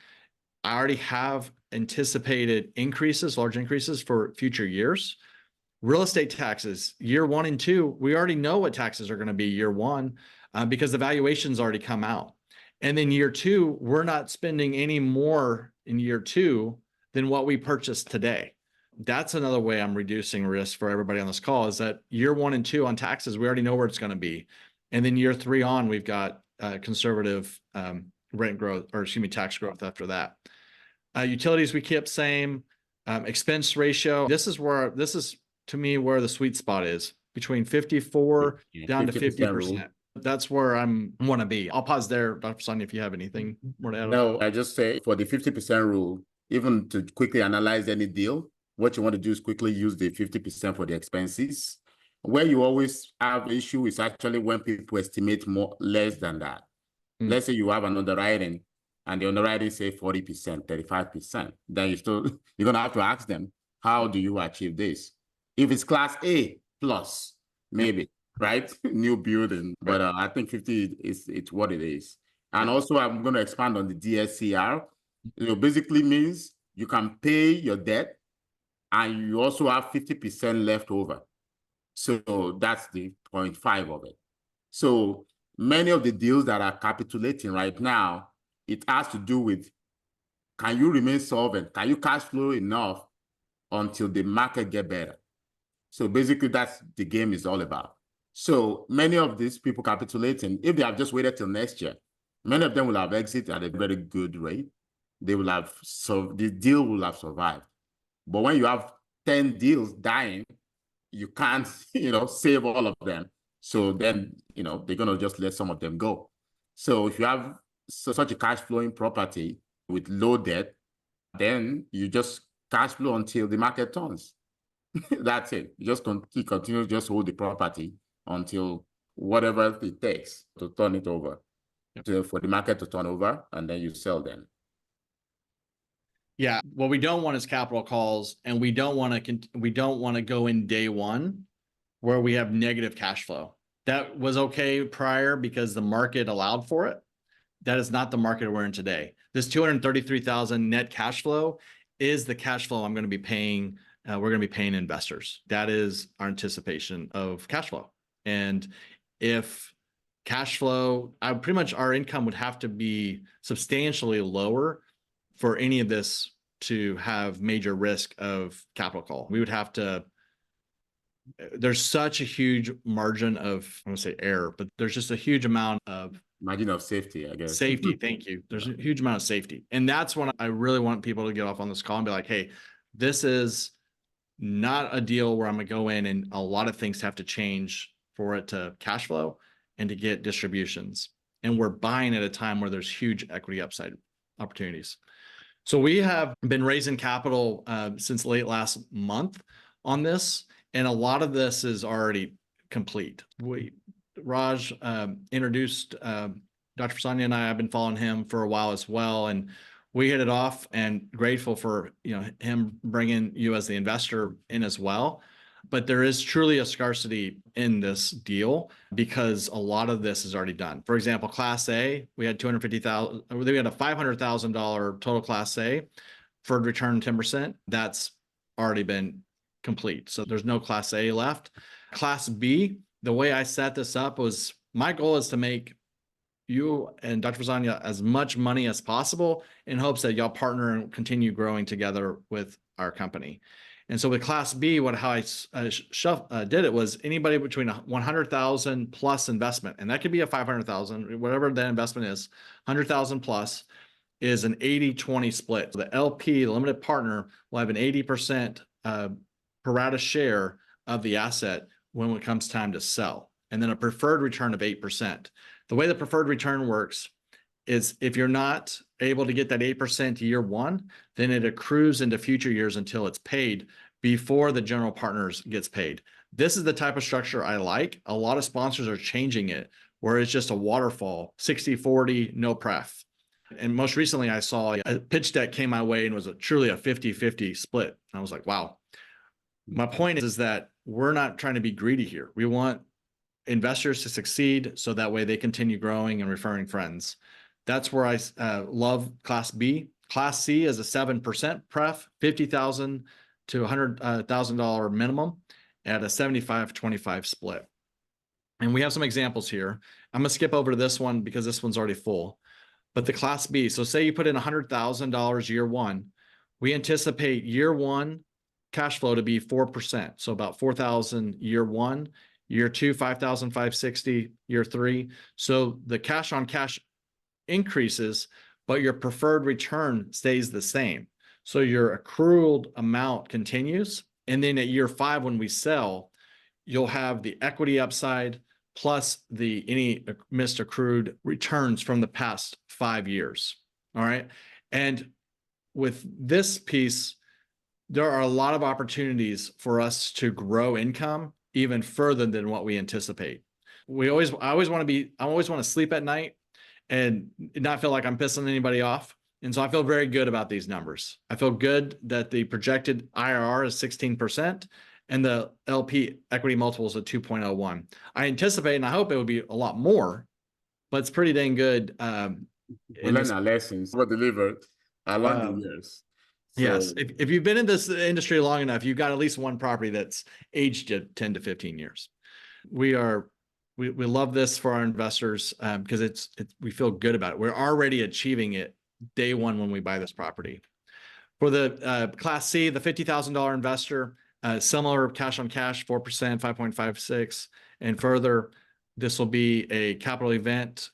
I already have anticipated increases, large increases for future years. Real estate taxes, year 1 and 2, we already know what taxes are going to be year 1 because the valuation's already come out. And then year 2, we're not spending any more in year 2 than what we purchased today. That's another way I'm reducing risk for everybody on this call, is that year 1 and 2 on taxes, we already know where it's going to be. And then year 3 on, we've got conservative rent growth, or excuse me, tax growth after that. Utilities, we keep same. Expense ratio, this is to me where the sweet spot is, between 54 down to 50%. That's where I want to be. I'll pause there, Dr. Fasanya, if you have anything more to add. No, I just say for the 50% rule, even to quickly analyze any deal, what you want to do is quickly use the 50% for the expenses. Where you always have issue is actually when people estimate less than that. Let's say you have an underwriting and the underwriting say 40%, 35%, then you're going to have to ask them, how do you achieve this? If it's class A plus, maybe, right? New building, but I think 50 it's what it is. And also I'm going to expand on the DSCR. Basically means you can pay your debt and you also have 50% left over. So that's the 0.5 of it. So many of the deals that are capitulating right now, it has to do with, can you remain solvent? Can you cash flow enough until the market get better? So basically that's the game is all about. So many of these people capitulating, if they have just waited till next year, many of them will have exited at a very good rate. They will have, so the deal will have survived. But when you have 10 deals dying, you can't, save all of them. So then, they're going to just let some of them go. So if you have such a cash flowing property with low debt, then you just cash flow until the market turns. That's it. You just continue to just hold the property until whatever it takes to turn it over, for the market to turn over, and then you sell them. Yeah, what we don't want is capital calls, and we don't want to go in day 1 where we have negative cash flow. That was okay prior because the market allowed for it. That is not the market we're in today. This $233,000 net cash flow is the cash flow I'm going to be paying. We're going to be paying investors. That is our anticipation of cash flow. And if cash flow, pretty much our income would have to be substantially lower for any of this to have major risk of capital call. We would have to, there's such a huge margin of, I don't want to say error, but there's just a huge amount of margin of safety, I guess. Safety, thank you. There's a huge amount of safety. And that's when I really want people to get off on this call and be like, hey, this is not a deal where I'm going to go in and a lot of things have to change for it to cash flow and to get distributions. And we're buying at a time where there's huge equity upside opportunities. So we have been raising capital since late last month on this, and a lot of this is already complete. Raj introduced Dr. Fasanya, and I have been following him for a while as well, and we hit it off, and grateful for him bringing you as the investor in as well. But there is truly a scarcity in this deal because a lot of this is already done. For example, Class A, we had $250,000, we had a $500,000 total Class A, preferred return 10%. That's already been complete. So there's no Class A left. Class B, the way I set this up was my goal is to make you and Dr. Fasanya as much money as possible in hopes that y'all partner and continue growing together with our company. And so with Class B, how I did it was anybody between 100,000 plus investment, and that could be a 500,000, whatever that investment is, 100,000 plus is an 80-20 split. So the LP, the limited partner, will have an 80% pro rata share of the asset when it comes time to sell, and then a preferred return of 8%. The way the preferred return works is if you're not able to get that 8% year one, then it accrues into future years until it's paid before the general partners gets paid. This is the type of structure I like. A lot of sponsors are changing it where it's just a waterfall, 60-40, no pref. And most recently I saw a pitch deck came my way and was truly a 50-50 split. I was like, wow. My point is that we're not trying to be greedy here. We want investors to succeed so that way they continue growing and referring friends. That's where I love Class B. Class C is a 7% pref, $50,000 to $100,000 minimum at a 75-25 split. And we have some examples here. I'm going to skip over to this one because this one's already full. But the Class B, so say you put in $100,000 year one, we anticipate year one cash flow to be 4%. So about 4,000 year one, year two, 5,560, year three. So the cash on cash increases, but your preferred return stays the same. So your accrued amount continues. And then at year five, when we sell, you'll have the equity upside plus any missed accrued returns from the past 5 years. All right. And with this piece, there are a lot of opportunities for us to grow income even further than what we anticipate. I always want to sleep at night and not feel like I'm pissing anybody off. And so I feel very good about these numbers. I feel good that the projected IRR is 16% and the LP equity multiple is at 2.01. I anticipate and I hope it would be a lot more, but it's pretty dang good. We learn our lessons, we delivered along the years. So, yes, if you've been in this industry long enough, you've got at least one property that's aged at 10 to 15 years. We love this for our investors because we feel good about it. We're already achieving it day one when we buy this property. For the Class C, the $50,000 investor, similar cash on cash, 4%, 5.56, and further, this will be a capital event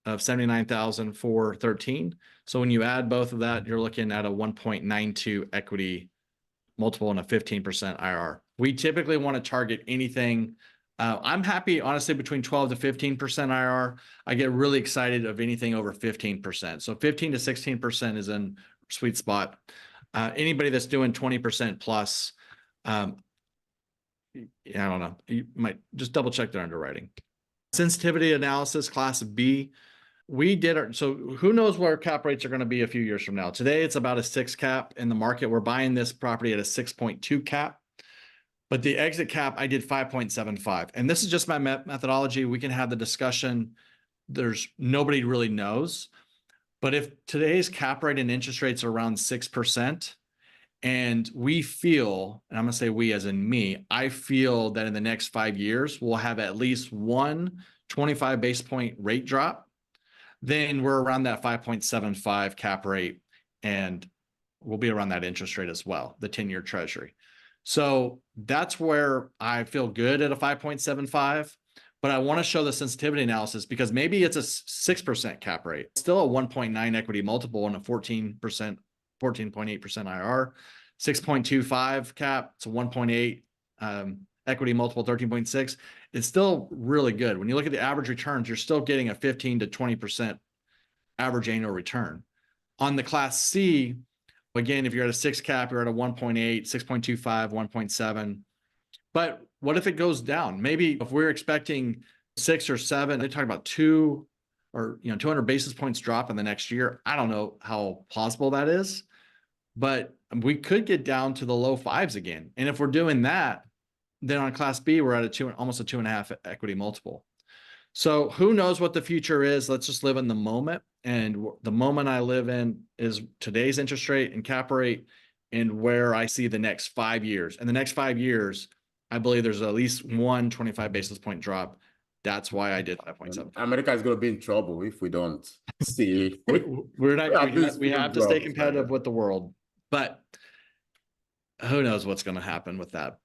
of $79,413. So when you add both of that, you're looking at a 1.92 equity multiple and a 15% IRR. We typically want to target anything. I'm happy, honestly, between 12 to 15% IRR. I get really excited of anything over 15%. So 15 to 16% is in sweet spot. Anybody that's doing 20% plus, I don't know. You might just double check their underwriting. Sensitivity analysis, Class B. So who knows where cap rates are going to be a few years from now? Today, it's about a 6 cap in the market. We're buying this property at a 6.2 cap. But the exit cap, I did 5.75. And this is just my methodology. We can have the discussion. Nobody really knows. But if today's cap rate and interest rates are around 6%, and we feel, and I'm going to say we as in me, I feel that in the next 5 years, we'll have at least one 25 basis point rate drop, then we're around that 5.75 cap rate, and we'll be around that interest rate as well, the 10-year treasury. So that's where I feel good at a 5.75, but I want to show the sensitivity analysis because maybe it's a 6% cap rate, still a 1.9 equity multiple and a 14%, 14.8% IRR, 6.25 cap, it's a 1.8 equity multiple, 13.6. It's still really good. When you look at the average returns, you're still getting a 15 to 20% average annual return. On the Class C, again, if you're at a 6 cap, you're at a 1.8, 6.25, 1.7. But what if it goes down? Maybe if we're expecting 6 or 7, they talk about 200 basis points drop in the next year. I don't know how plausible that is, but we could get down to the low 5s again. And if we're doing that, Then on Class B, we're at almost a 2.5 equity multiple. So who knows what the future is? Let's just live in the moment. And the moment I live in is today's interest rate and cap rate and where I see the next 5 years. And the next 5 years, I believe there's at least one 25 basis point drop. That's why I did 5.7. America is going to be in trouble if we don't see. We're not. at least We few have to stay drops, competitive right? with the world, but who knows what's going to happen with that?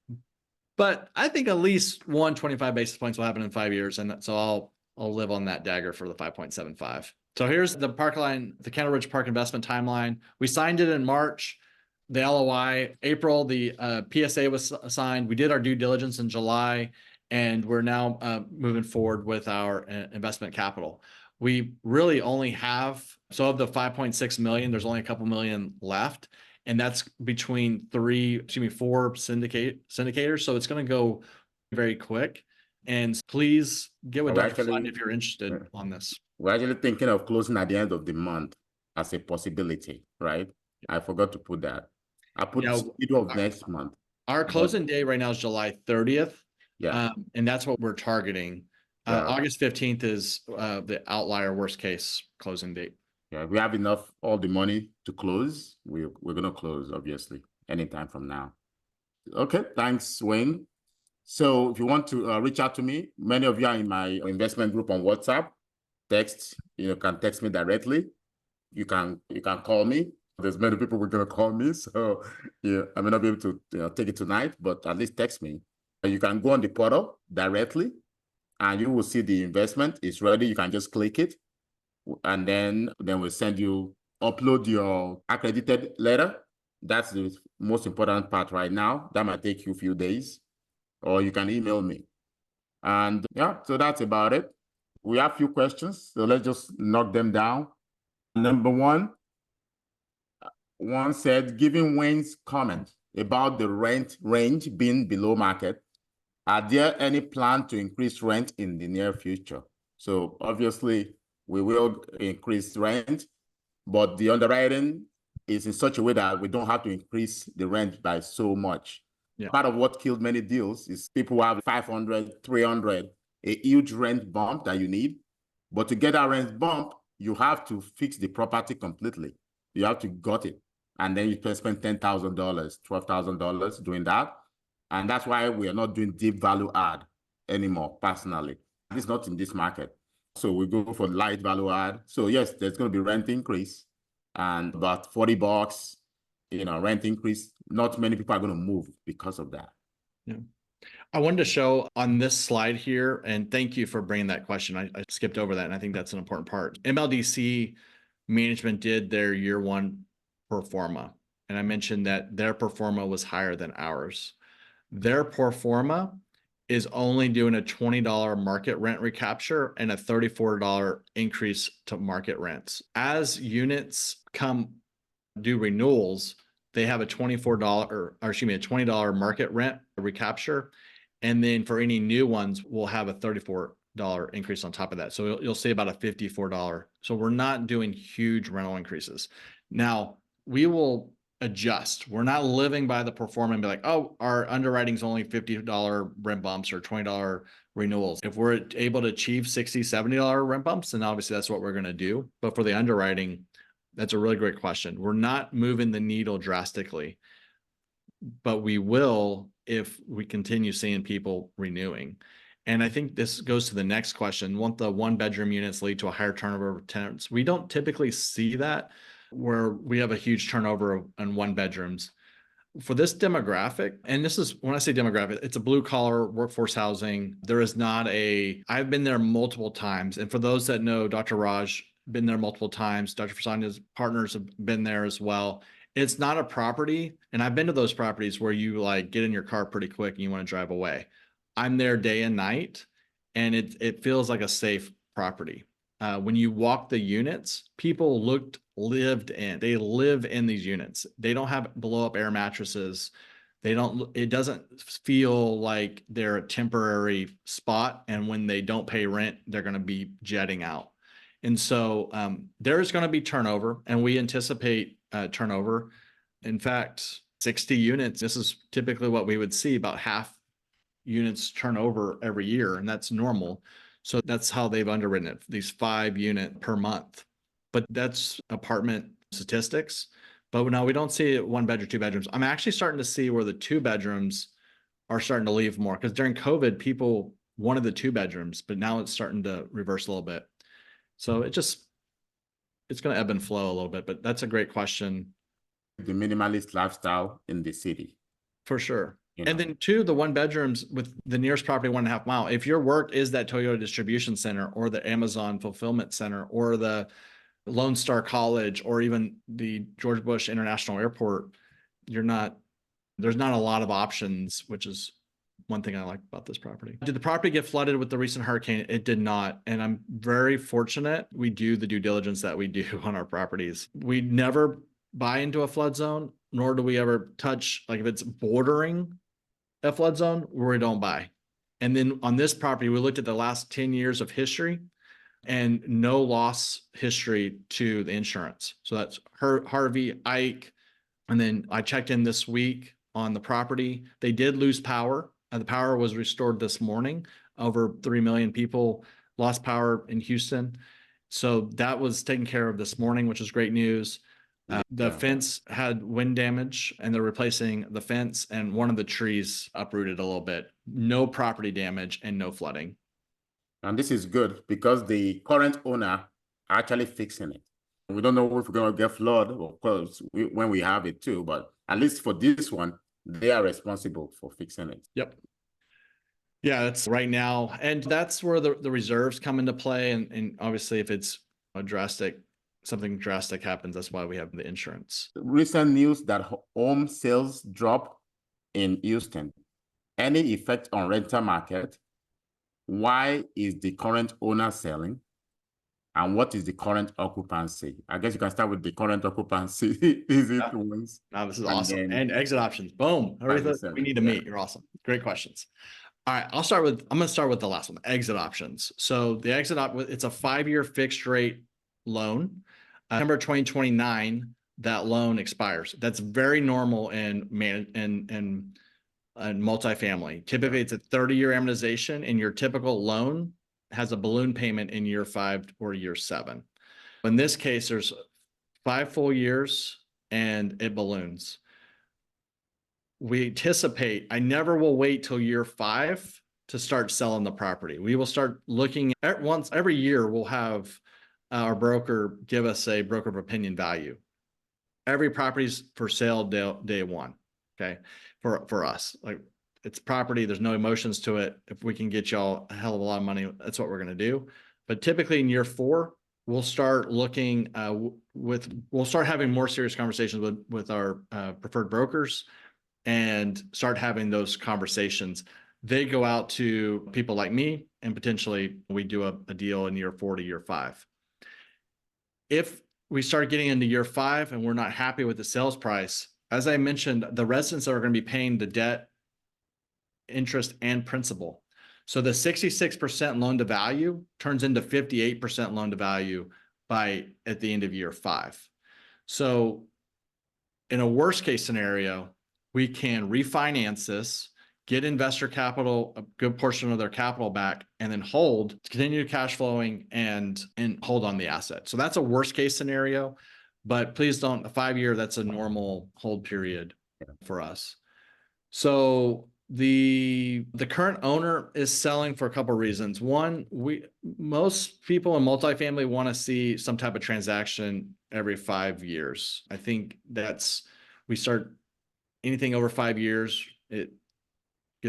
But I think at least 125 basis points will happen in 5 years, and so I'll live on that dagger for the 5.75. So here's the the Candleridge Park investment timeline. We signed it in March. The LOI, April, the PSA was signed. We did our due diligence in July, and we're now moving forward with our investment capital. We really only have, so of the 5.6 million, there's only a couple million left. And that's between four syndicators. So it's going to go very quick. And please get with Dr. Fasanya if you're interested on this. We're actually thinking of closing at the end of the month as a possibility, right? I forgot to put that. I put middle of next month. Our closing day right now is July 30th. Yeah. And that's what we're targeting. August 15th is the outlier worst case closing date. Yeah, we have enough, all the money to close. We're going to close, obviously, anytime from now. Okay, thanks, Wayne. So if you want to reach out to me, many of you are in my investment group on WhatsApp. Can text me directly. You can call me. There's many people who are going to call me, so yeah, I may not be able to take it tonight, but at least text me. You can go on the portal directly, and you will see the investment is ready. You can just click it, and then we'll send you, upload your accredited letter. That's the most important part right now. That might take you a few days, or you can email me. And yeah, so that's about it. We have a few questions, so let's just knock them down. Number one said, given Wayne's comment about the rent range being below market, are there any plan to increase rent in the near future? So obviously, we will increase rent, but the underwriting is in such a way that we don't have to increase the rent by so much. Yeah. Part of what killed many deals is people who have 500, 300, a huge rent bump that you need. But to get that rent bump, you have to fix the property completely. You have to gut it. And then you can spend $10,000, $12,000 doing that. And that's why we are not doing deep value add anymore, personally. It's not in this market. So we go for light value add. So yes, there's going to be rent increase and about $40, rent increase. Not many people are going to move because of that. Yeah. I wanted to show on this slide here, and thank you for bringing that question. I skipped over that, and I think that's an important part. MLDC management did their year one pro forma, and I mentioned that their pro forma was higher than ours. Their pro forma is only doing a $20 market rent recapture and a $34 increase to market rents. As units do renewals, they have a $20 market rent recapture. And then for any new ones, we'll have a $34 increase on top of that. So you'll see about a $54. So we're not doing huge rental increases. Now, we will adjust. We're not living by the pro forma and be like, oh, our underwriting's only $50 rent bumps or $20 renewals. If we're able to achieve $60, $70 rent bumps, then obviously that's what we're going to do. But for the underwriting, that's a really great question. We're not moving the needle drastically, but we will if we continue seeing people renewing. And I think this goes to the next question. Won't the one-bedroom units lead to a higher turnover of tenants? We don't typically see that where we have a huge turnover on one bedrooms. For this demographic, and this is, when I say demographic, it's a blue collar workforce housing. There is not I've been there multiple times. And for those that know Dr. Raj, been there multiple times. Dr. Fasanya's partners have been there as well. It's not a property. And I've been to those properties where you get in your car pretty quick and you want to drive away. I'm there day and night, and it feels like a safe property. When you walk the units, people lived in. They live in these units. They don't have blow up air mattresses. It doesn't feel like they're a temporary spot. And when they don't pay rent, they're going to be jetting out. And so there's going to be turnover, and we anticipate turnover. In fact, 60 units, this is typically what we would see, about half units turn over every year, and that's normal. So that's how they've underwritten it, these 5 unit per month. But that's apartment statistics. But now we don't see 1 bedroom, 2 bedrooms. I'm actually starting to see where the 2 bedrooms are starting to leave more, because during COVID, people wanted the 2 bedrooms, but now it's starting to reverse a little bit. So it's going to ebb and flow a little bit, but that's a great question. The minimalist lifestyle in the city. For sure. You And know. then 2, the 1 bedrooms with the nearest property 1.5 mile. If your work is that Toyota distribution center or the Amazon fulfillment center or the Lone Star College or even the George Bush International Airport, there's not a lot of options, which is one thing I like about this property. Did the property get flooded with the recent hurricane? It did not. And I'm very fortunate we do the due diligence that we do on our properties. We never buy into a flood zone, nor do we ever touch, like if it's bordering a flood zone, where we don't buy. And then on this property, we looked at the last 10 years of history and no loss history to the insurance. So that's Harvey, Ike. And then I checked in this week on the property. They did lose power. The power was restored this morning. Over 3 million people lost power in Houston. So that was taken care of this morning, which is great news. The fence had wind damage and they're replacing the fence, and one of the trees uprooted a little bit. No property damage and no flooding. And this is good because the current owner are actually fixing it. We don't know if we're going to get flood, of course, when we have it too, but at least for this one, they are responsible for fixing it. Yep. Yeah, that's right now. And that's where the reserves come into play. And obviously, if it's something drastic happens, that's why we have the insurance. Recent news that home sales drop in Houston. Any effect on rental market? Why is the current owner selling? And what is the current occupancy? I guess you can start with the current occupancy. Is it ones? This is awesome. And exit options. Boom. Everything we need to meet. You're awesome. Great questions. All right. I'm going to start with the last one, exit options. So the it's a 5-year fixed rate loan. September 2029, that loan expires. That's very normal in multifamily. Typically, it's a 30-year amortization, and your typical loan has a balloon payment in year 5 or year 7. In this case, there's 5 full years and it balloons. We anticipate, I never will wait till year 5 to start selling the property. We will start looking at once every year. We'll have our broker give us a broker of opinion value. Every property's for sale day 1. Okay. For us, like it's property, there's no emotions to it. If we can get y'all a hell of a lot of money, that's what we're going to do. But typically in year 4, we'll start looking we'll start having more serious conversations with our preferred brokers and start having those conversations. They go out to people like me, and potentially we do a deal in year 4 to year 5. If we start getting into year 5 and we're not happy with the sales price, as I mentioned, the residents that are going to be paying the debt, interest, and principal. So the 66% loan to value turns into 58% loan to value at the end of year 5. So in a worst case scenario, we can refinance this, get investor capital, a good portion of their capital back, and then continue cash flowing and hold on the asset. So that's a worst case scenario, but please don't, a 5-year, that's a normal hold period for us. So the current owner is selling for a couple of reasons. One, most people in multifamily want to see some type of transaction every 5 years. I think we start anything over 5 years, it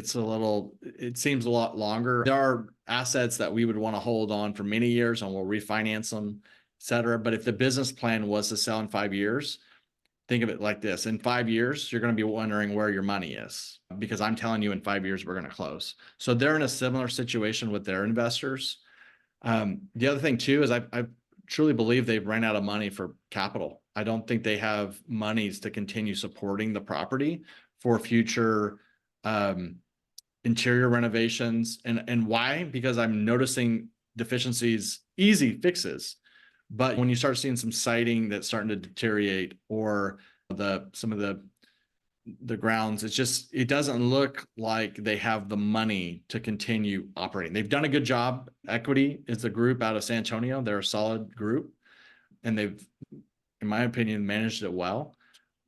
seems a lot longer. There are assets that we would want to hold on for many years and we'll refinance them, et cetera. But if the business plan was to sell in 5 years, think of it like this. In 5 years, you're going to be wondering where your money is, because I'm telling you in 5 years, we're going to close. So they're in a similar situation with their investors. The other thing too, is I truly believe they've ran out of money for capital. I don't think they have monies to continue supporting the property for future interior renovations. And why? Because I'm noticing deficiencies, easy fixes. But when you start seeing some siding that's starting to deteriorate, or some of the the grounds. It's just, it doesn't look like they have the money to continue operating. They've done a good job. Equity is a group out of San Antonio. They're a solid group, and they've, in my opinion, managed it well,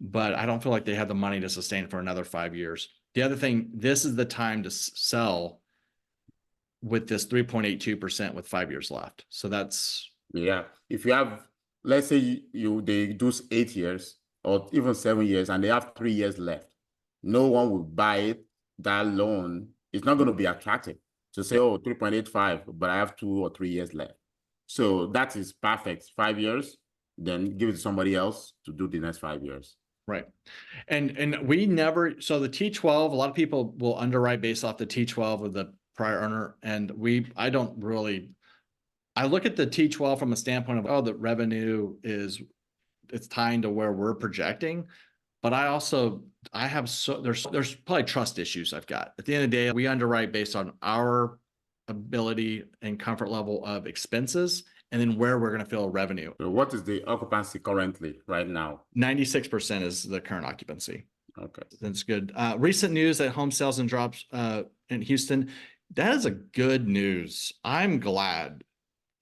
but I don't feel like they have the money to sustain for another 5 years. The other thing, this is the time to sell with this 3.82% with 5 years left. So that's, Yeah. If you have, let's say they do 8 years or even 7 years and they have 3 years left, no one will buy it. That loan, it's not going to be attractive to say, oh, 3.85, but I have 2 or 3 years left. So that is perfect. 5 years, then give it to somebody else to do the next 5 years. right. And we never, so the T12, a lot of people will underwrite based off the T12 of the prior owner. And I don't really, I look at the T12 from a standpoint of, oh, the revenue it's tying to where we're projecting. But I have there's probably trust issues I've got. At the end of the day, we underwrite based on our ability and comfort level of expenses, and then where we're going to fill revenue. So what is the occupancy currently right now? 96% is the current occupancy. Okay. That's good. Recent news that home sales and drops in Houston. That is a good news. I'm glad.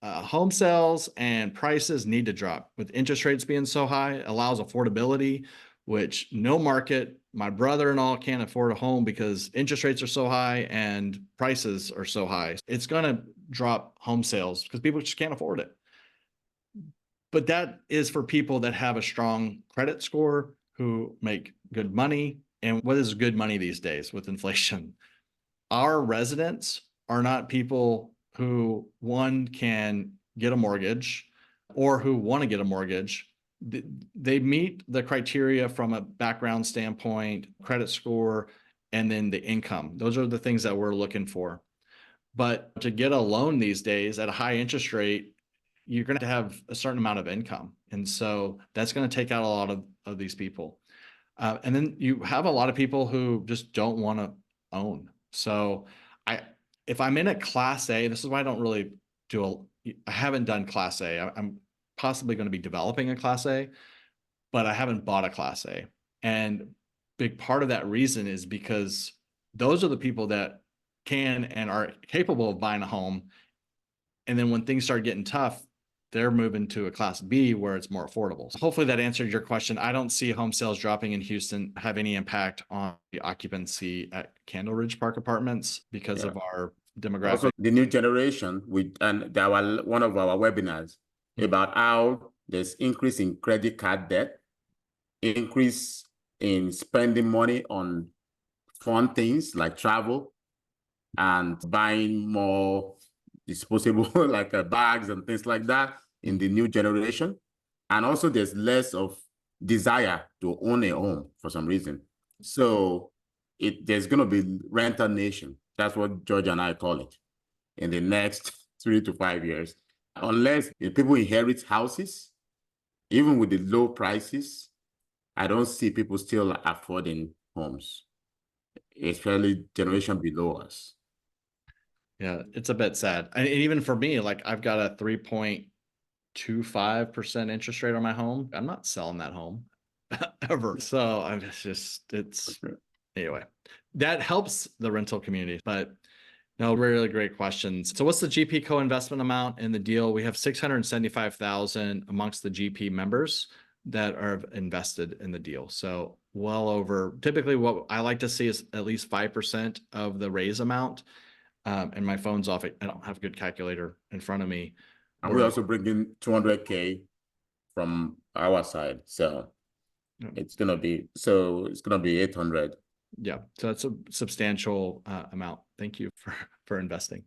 Home sales and prices need to drop. With interest rates being so high, allows affordability, which no market, my brother and all can't afford a home because interest rates are so high and prices are so high. It's going to drop home sales because people just can't afford it. But that is for people that have a strong credit score, who make good money. And what is good money these days with inflation? Our residents are not people who, one, can get a mortgage or who want to get a mortgage. They meet the criteria from a background standpoint, credit score, and then the income. Those are the things that we're looking for. But to get a loan these days at a high interest rate, you're going to have a certain amount of income. And so that's going to take out a lot of these people. And then you have a lot of people who just don't want to own. So if I'm in a Class A, this is why I don't really I haven't done Class A. I'm possibly going to be developing a Class A, but I haven't bought a Class A. And big part of that reason is because those are the people that can and are capable of buying a home. And then when things start getting tough, they're moving to a Class B where it's more affordable. So hopefully that answered your question. I don't see home sales dropping in Houston have any impact on the occupancy at Candleridge Park Apartments because of our demographic. Also, the new generation, and there were one of our webinars about how there's increase in credit card debt, increase in spending money on fun things like travel and buying more disposable like bags and things like that in the new generation. And also there's less of desire to own a home for some reason. So there's going to be rental nation. That's what George and I call it in the next 3 to 5 years. Unless people inherit houses, even with the low prices, I don't see people still affording homes, especially generation below us. Yeah, it's a bit sad. And even for me, like I've got a 3.25% interest rate on my home. I'm not selling that home ever. So anyway, that helps the rental community, but no, really great questions. So what's the GP co-investment amount in the deal? We have 675,000 amongst the GP members that are invested in the deal. So well over, typically what I like to see is at least 5% of the raise amount. And my phone's off. I don't have a good calculator in front of me. And we also bring in 200K from our side. So it's going to be 800. Yeah. So that's a substantial amount. Thank you for investing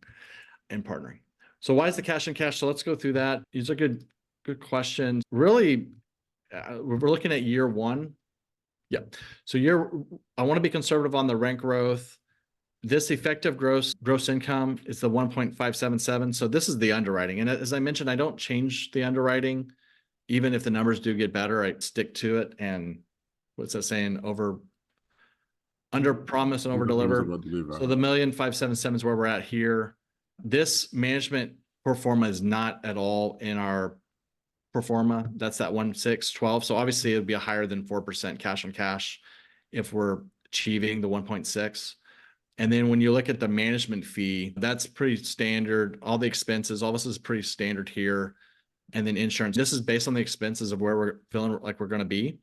and partnering. So why is the cash and cash? So let's go through that. These are good questions. Really, we're looking at year one. Yeah. So I want to be conservative on the rent growth. This effective gross income is the 1.577. So this is the underwriting. And as I mentioned, I don't change the underwriting. Even if the numbers do get better, I stick to it. And what's that saying? Under promise and over deliver. So the 1,577 is where we're at here. This management pro forma is not at all in our pro forma. That's that 1,612. So obviously it would be a higher than 4% cash on cash. if we're achieving the 1.6. And then when you look at the management fee, that's pretty standard. All the expenses, all this is pretty standard here. And then insurance, this is based on the expenses of where we're feeling like we're going to be.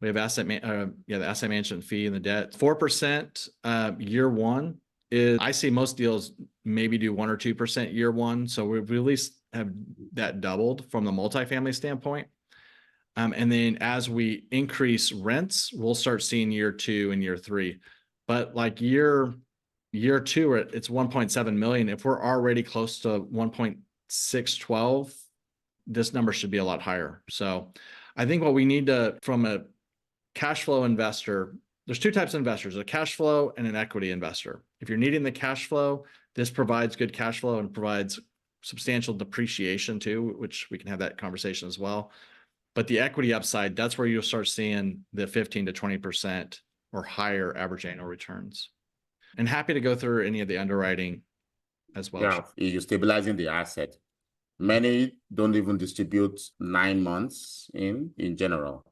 We have the asset management fee and the debt. 4% year one is, I see most deals maybe do 1 or 2% year one. So we at least have that doubled from the multifamily standpoint. And then as we increase rents, we'll start seeing year 2 and year 3. But like year 2, it's 1.7 million. If we're already close to 1.612, this number should be a lot higher. So I think what we need to, from a cash flow investor, there's 2 types of investors, a cash flow and an equity investor. If you're needing the cash flow, this provides good cash flow and provides substantial depreciation too, which we can have that conversation as well. But the equity upside, that's where you'll start seeing the 15 to 20% or higher average annual returns. And happy to go through any of the underwriting as well. Yeah, you're stabilizing the asset. Many don't even distribute 9 months in general,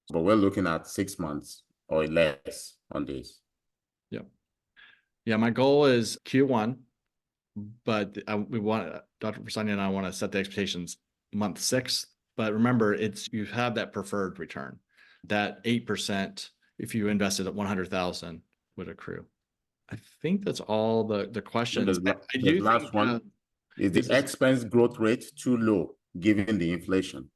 but we're looking at 6 months or less on this. Yeah, my goal is Q1, but we want, Dr. Fasanya and I want to set the expectations month 6. But remember, you have that preferred return, that 8% if you invested at 100,000 would accrue. I think that's all the questions. The last one is the expense growth rate too low given the inflation?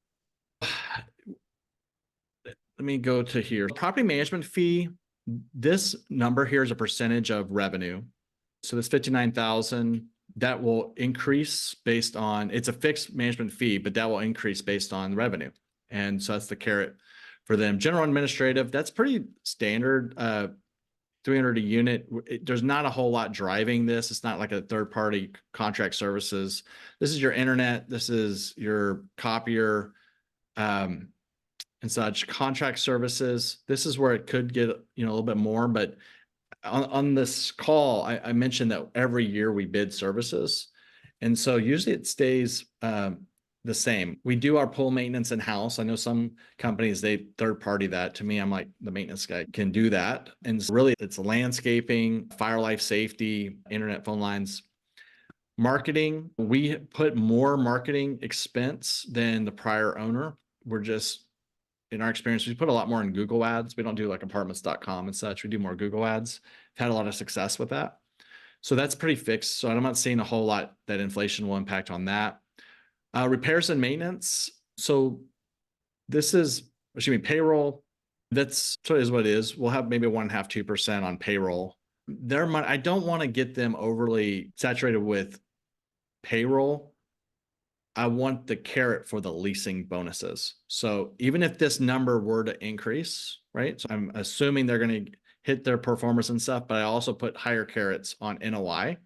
Let me go to here. Property management fee. This number here is a percentage of revenue. So this 59,000, that will increase based on, it's a fixed management fee, but that will increase based on revenue. And so that's the carrot for them. General administrative, that's pretty standard. 300 a unit. There's not a whole lot driving this. It's not like a third-party contract services. This is your internet. This is your copier and such. Contract services. This is where it could get a little bit more. But on this call, I mentioned that every year we bid services, and so usually it stays the same. We do our pool maintenance in-house. I know some companies, they third party that. To me, I'm like, the maintenance guy can do that. And really it's landscaping, fire life safety, internet phone lines. Marketing, we put more marketing expense than the prior owner. We're just, in our experience, we put a lot more in Google ads. We don't do like apartments.com and such. We do more Google ads. We've had a lot of success with that. So that's pretty fixed. So I'm not seeing a whole lot that inflation will impact on that. Repairs and maintenance. So this is, payroll. That's what it is. We'll have maybe 1.5%, 2% on payroll. I don't want to get them overly saturated with payroll. I want the carrot for the leasing bonuses. So even if this number were to increase, right? So I'm assuming they're going to hit their performance and stuff, but I also put higher carrots on NOI.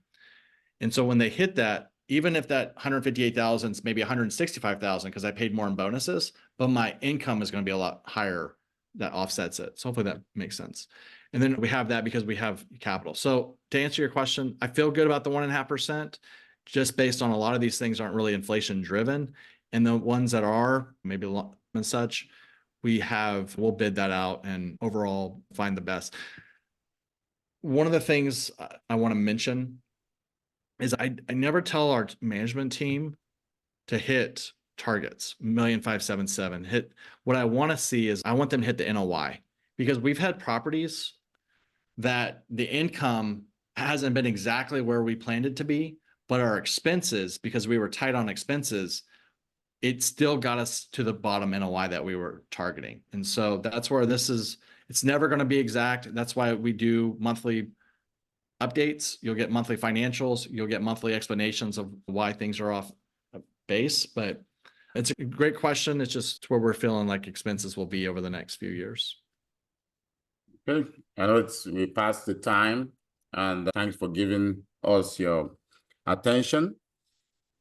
And so when they hit that, even if that 158,000 is maybe 165,000 because I paid more in bonuses, but my income is going to be a lot higher, that offsets it. So hopefully that makes sense. And then we have that because we have capital. So to answer your question, I feel good about the 1.5%, just based on a lot of these things aren't really inflation driven. And the ones that are, maybe and such, we'll bid that out and overall find the best. One of the things I want to mention is I never tell our management team to hit targets, 1,577 hit. What I want to see is I want them to hit the NOI, because we've had properties that the income hasn't been exactly where we planned it to be, but our expenses, because we were tight on expenses, it still got us to the bottom NOI that we were targeting. And so that's where it's never going to be exact. That's why we do monthly updates. You'll get monthly financials. You'll get monthly explanations of why things are off base. But it's a great question. It's just where we're feeling like expenses will be over the next few years. Okay. I know we passed the time, and thanks for giving us your attention.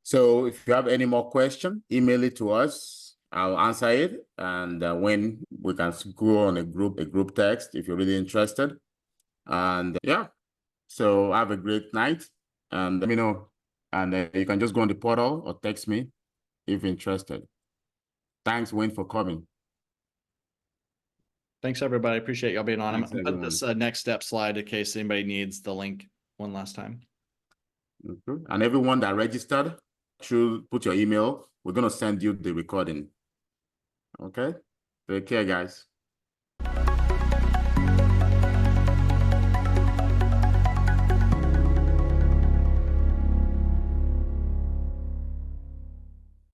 So if you have any more questions, email it to us. I'll answer it. And when we can go on a group text if you're really interested. And yeah. So have a great night, and let me know. And you can just go on the portal or text me if interested. Thanks, Wayne, for coming. Thanks, everybody. Appreciate y'all being on. Thanks, I'm putting this next step slide in case anybody needs the link one last time. And everyone that registered, should put your email. We're going to send you the recording. Okay? Take care, guys.